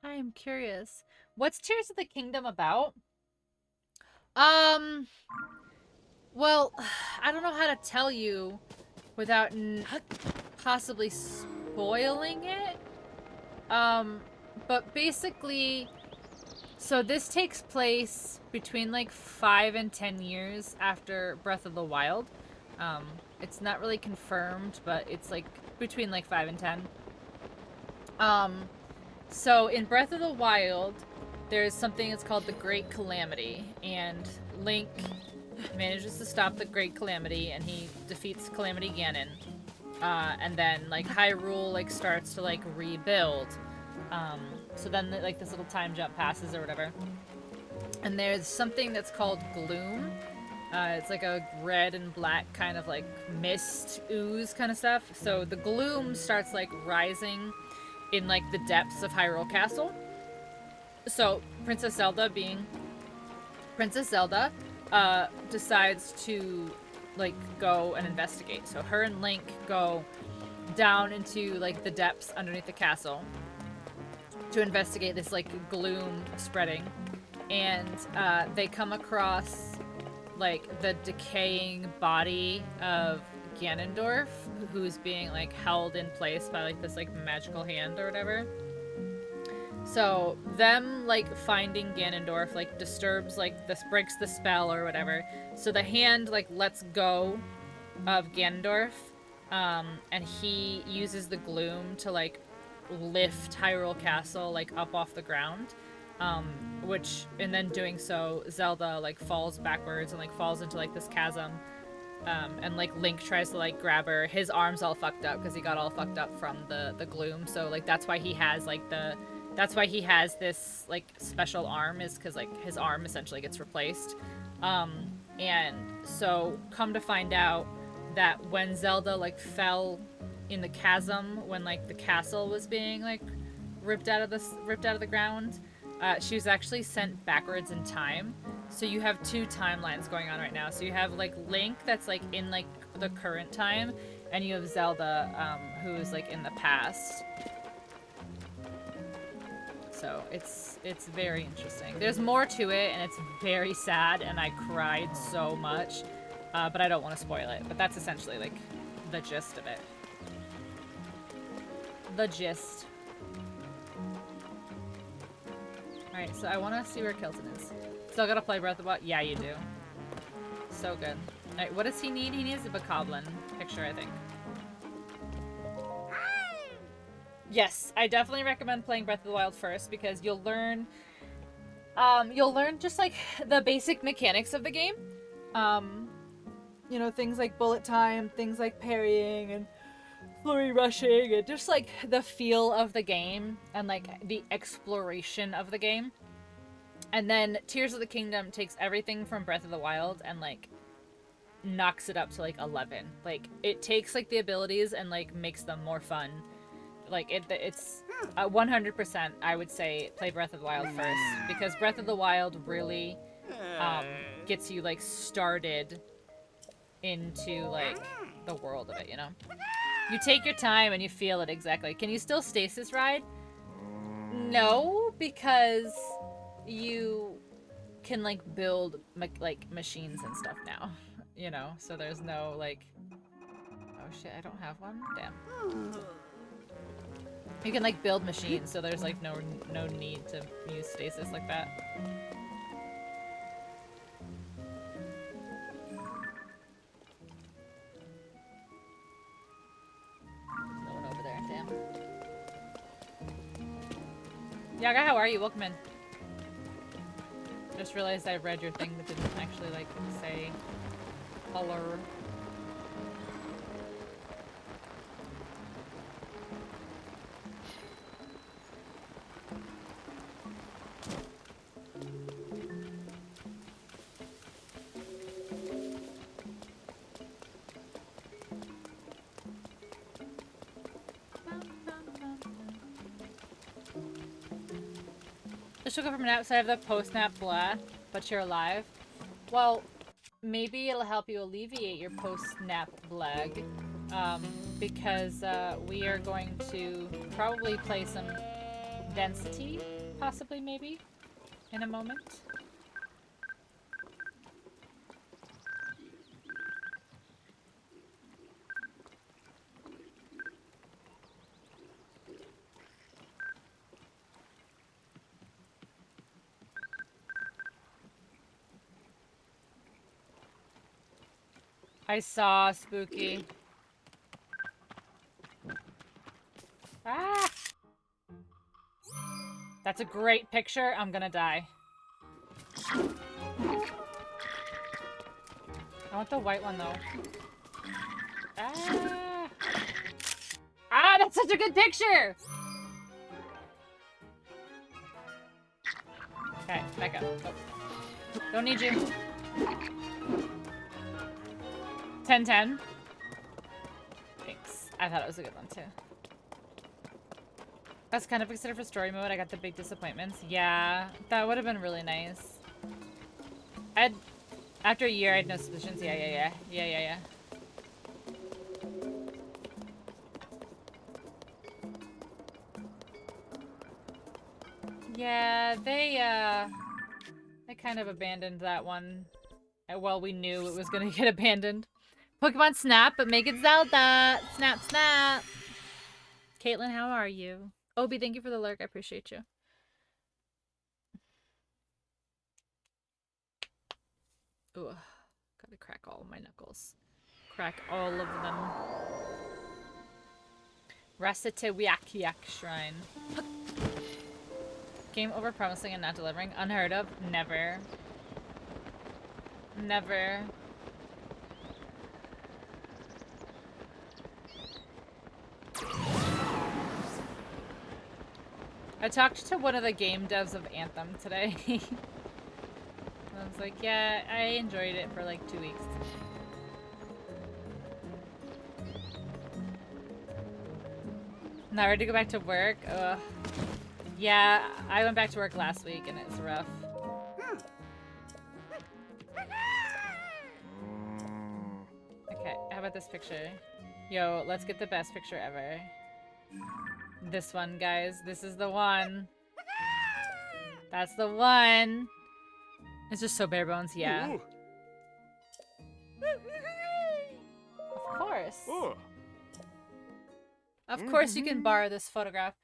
I am curious. What's Tears of the Kingdom about? Well, I don't know how to tell you without possibly spoiling it. But basically, so this takes place between like 5 and 10 years after Breath of the Wild. It's not really confirmed, but it's like between like 5 and 10. So in Breath of the Wild, there's something that's called the Great Calamity, and Link manages to stop the Great Calamity, and he defeats Calamity Ganon. And then like Hyrule like starts to like rebuild. So then like this little time jump passes or whatever. And there's something that's called gloom. It's like a red and black kind of like mist ooze kind of stuff. So the gloom starts like rising in like the depths of Hyrule Castle. So Princess Zelda, being Princess Zelda, decides to like go and investigate. So her and Link go down into like the depths underneath the castle to investigate this like gloom spreading, and they come across like the decaying body of Ganondorf, who's being like held in place by like this like magical hand or whatever. So them like finding Ganondorf like disturbs like this, breaks the spell or whatever. So the hand like lets go of Ganondorf, and he uses the gloom to like lift Hyrule Castle like up off the ground. Which, and then doing so, Zelda like falls backwards and like falls into like this chasm. And like Link tries to like grab her. His arm's all fucked up because he got all fucked up from the gloom. So like that's why he has like that's why he has this like special arm, is because like his arm essentially gets replaced. And so come to find out that when Zelda like fell in the chasm when like the castle was being like ripped out of the ground, she was actually sent backwards in time. So you have two timelines going on right now. So you have like Link that's like in like the current time, and you have Zelda who is like in the past. So it's very interesting. There's more to it, and it's very sad, and I cried so much. But I don't want to spoil it. But that's essentially like the gist of it. The gist. Alright, so I want to see where Kelton is. Still gotta play Breath of the Wild? Yeah, you do. So good. Alright, what does he need? He needs a bokoblin picture, I think. Yes, I definitely recommend playing Breath of the Wild first, because you'll learn just like the basic mechanics of the game. You know, things like bullet time, things like parrying and flurry rushing, and just like the feel of the game and like the exploration of the game. And then Tears of the Kingdom takes everything from Breath of the Wild and like knocks it up to like 11. Like it takes like the abilities and like makes them more fun. Like it's 100%, I would say play Breath of the Wild first, because Breath of the Wild really gets you like started into like the world of it, you know? You take your time and you feel it exactly. Can you still stasis ride? No, because you can like build like machines and stuff now, you know? So there's no like, oh shit, I don't have one? Damn. You can like build machines, so there's like no need to use stasis like that. No one over there, damn. Yaga, how are you? Welcome in. Just realized I read your thing but didn't actually like say color. Just woke up from a nap, so I have the post-nap blah, but you're alive. Well, maybe it'll help you alleviate your post-nap blag, because we are going to probably play some density, possibly, maybe, in a moment. I saw Spooky. Ah! That's a great picture. I'm gonna die. I want the white one, though. Ah! Ah, that's such a good picture! Okay, back up. Oh. Don't need you. 10-10. Thanks. I thought it was a good one, too. That's kind of considered for story mode. I got the big disappointments. Yeah, that would have been really nice. After a year, I had no suspicions. Yeah. Yeah, they kind of abandoned that one. Well, we knew it was gonna get abandoned. Pokemon Snap, but make it Zelda! Snap, snap! Caitlin, how are you? Obi, thank you for the lurk. I appreciate you. Ooh, gotta crack all of my knuckles. Crack all of them. Rasatawiakiak Shrine. Game over promising and not delivering. Unheard of. Never. Never. I talked to one of the game devs of Anthem today. I was like, yeah, I enjoyed it for like 2 weeks. Now ready to go back to work? Ugh. Yeah, I went back to work last week and it's rough. Okay, how about this picture? Yo, let's get the best picture ever. This one, guys. This is the one. That's the one. It's just so bare bones, yeah. Of course. Of course you can borrow this photograph.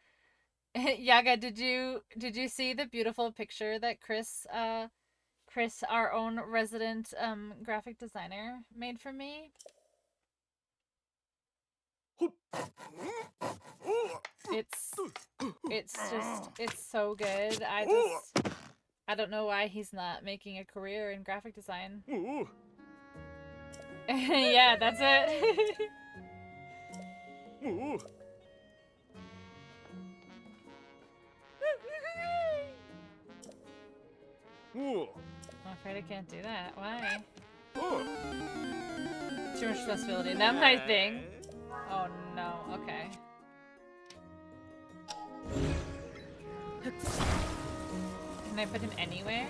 Yaga, did you see the beautiful picture that Chris, our own resident graphic designer, made for me? It's so good. I don't know why he's not making a career in graphic design. Yeah, that's it. I'm afraid I can't do that. Why? Too much responsibility. Not my thing. Oh no, okay. Can I put him anywhere?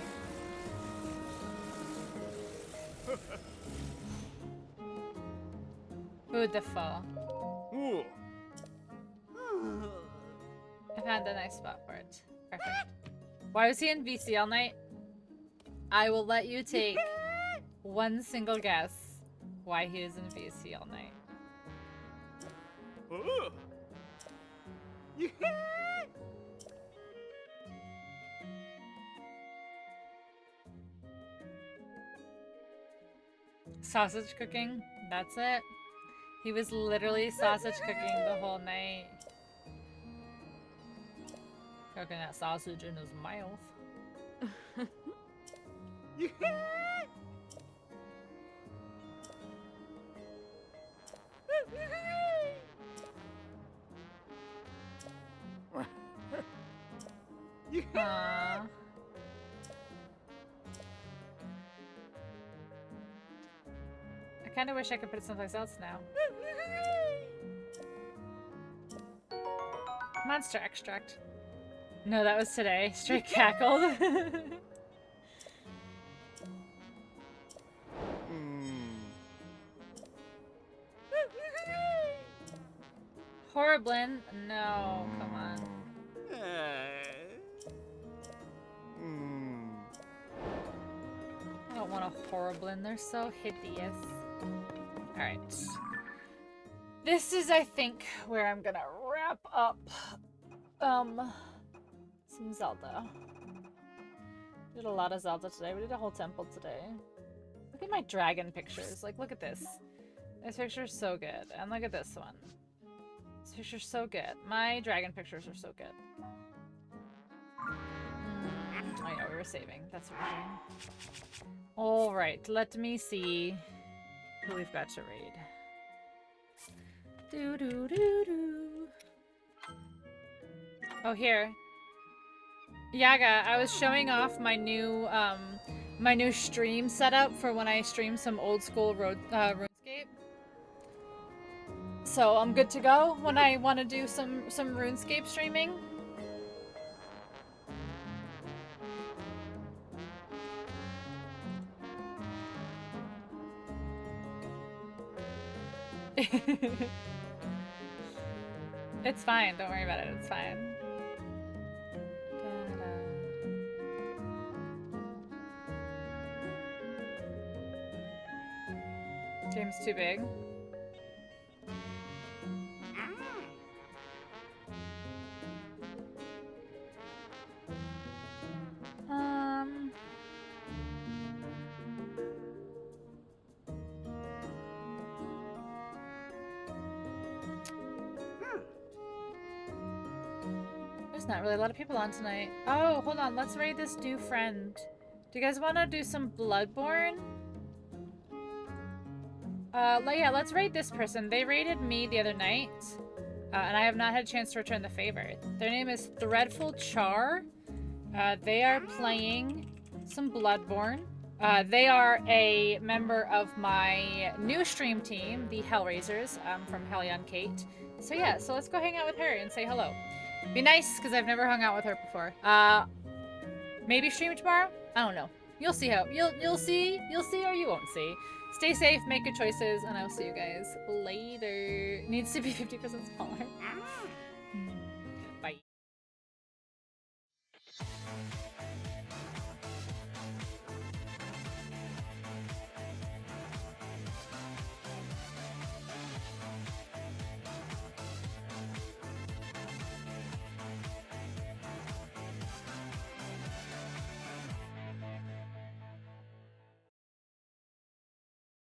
Who the fuck? I found a nice spot for it. Perfect. Why was he in VC all night? I will let you take one single guess why he was in VC all night. Sausage cooking? That's it. He was literally sausage cooking the whole night. Cooking that sausage in his mouth. Aww. I kind of wish I could put it someplace else now. Monster extract. No, that was today. Straight cackled. Horriblin? No, come on. I don't want a Horriblin. They're so hideous. Alright. This is, I think, where I'm gonna wrap up some Zelda. Did a lot of Zelda today. We did a whole temple today. Look at my dragon pictures. Like, look at this. This picture's so good. And look at this one. This picture's so good. My dragon pictures are so good. Oh yeah, we were saving. That's what we're doing. Alright, let me see who we've got to raid. Do do do do. Oh, here. Yaga, I was showing off my new stream setup for when I stream some old school RuneScape. So I'm good to go when I want to do some RuneScape streaming. It's fine, don't worry about it, it's fine. Game's too big. There's not really a lot of people on tonight. Oh, hold on. Let's raid this new friend. Do you guys want to do some Bloodborne? Yeah, let's raid this person. They raided me the other night, and I have not had a chance to return the favor. Their name is Threadful Char. They are playing some Bloodborne. They are a member of my new stream team, the Hellraisers, from Hellion Kate. So yeah, so let's go hang out with her and say hello. Be nice, because I've never hung out with her before. Maybe stream tomorrow? I don't know. You'll see how you'll see or you won't see. Stay safe, make good choices, and I'll see you guys later. Needs to be 50% smaller.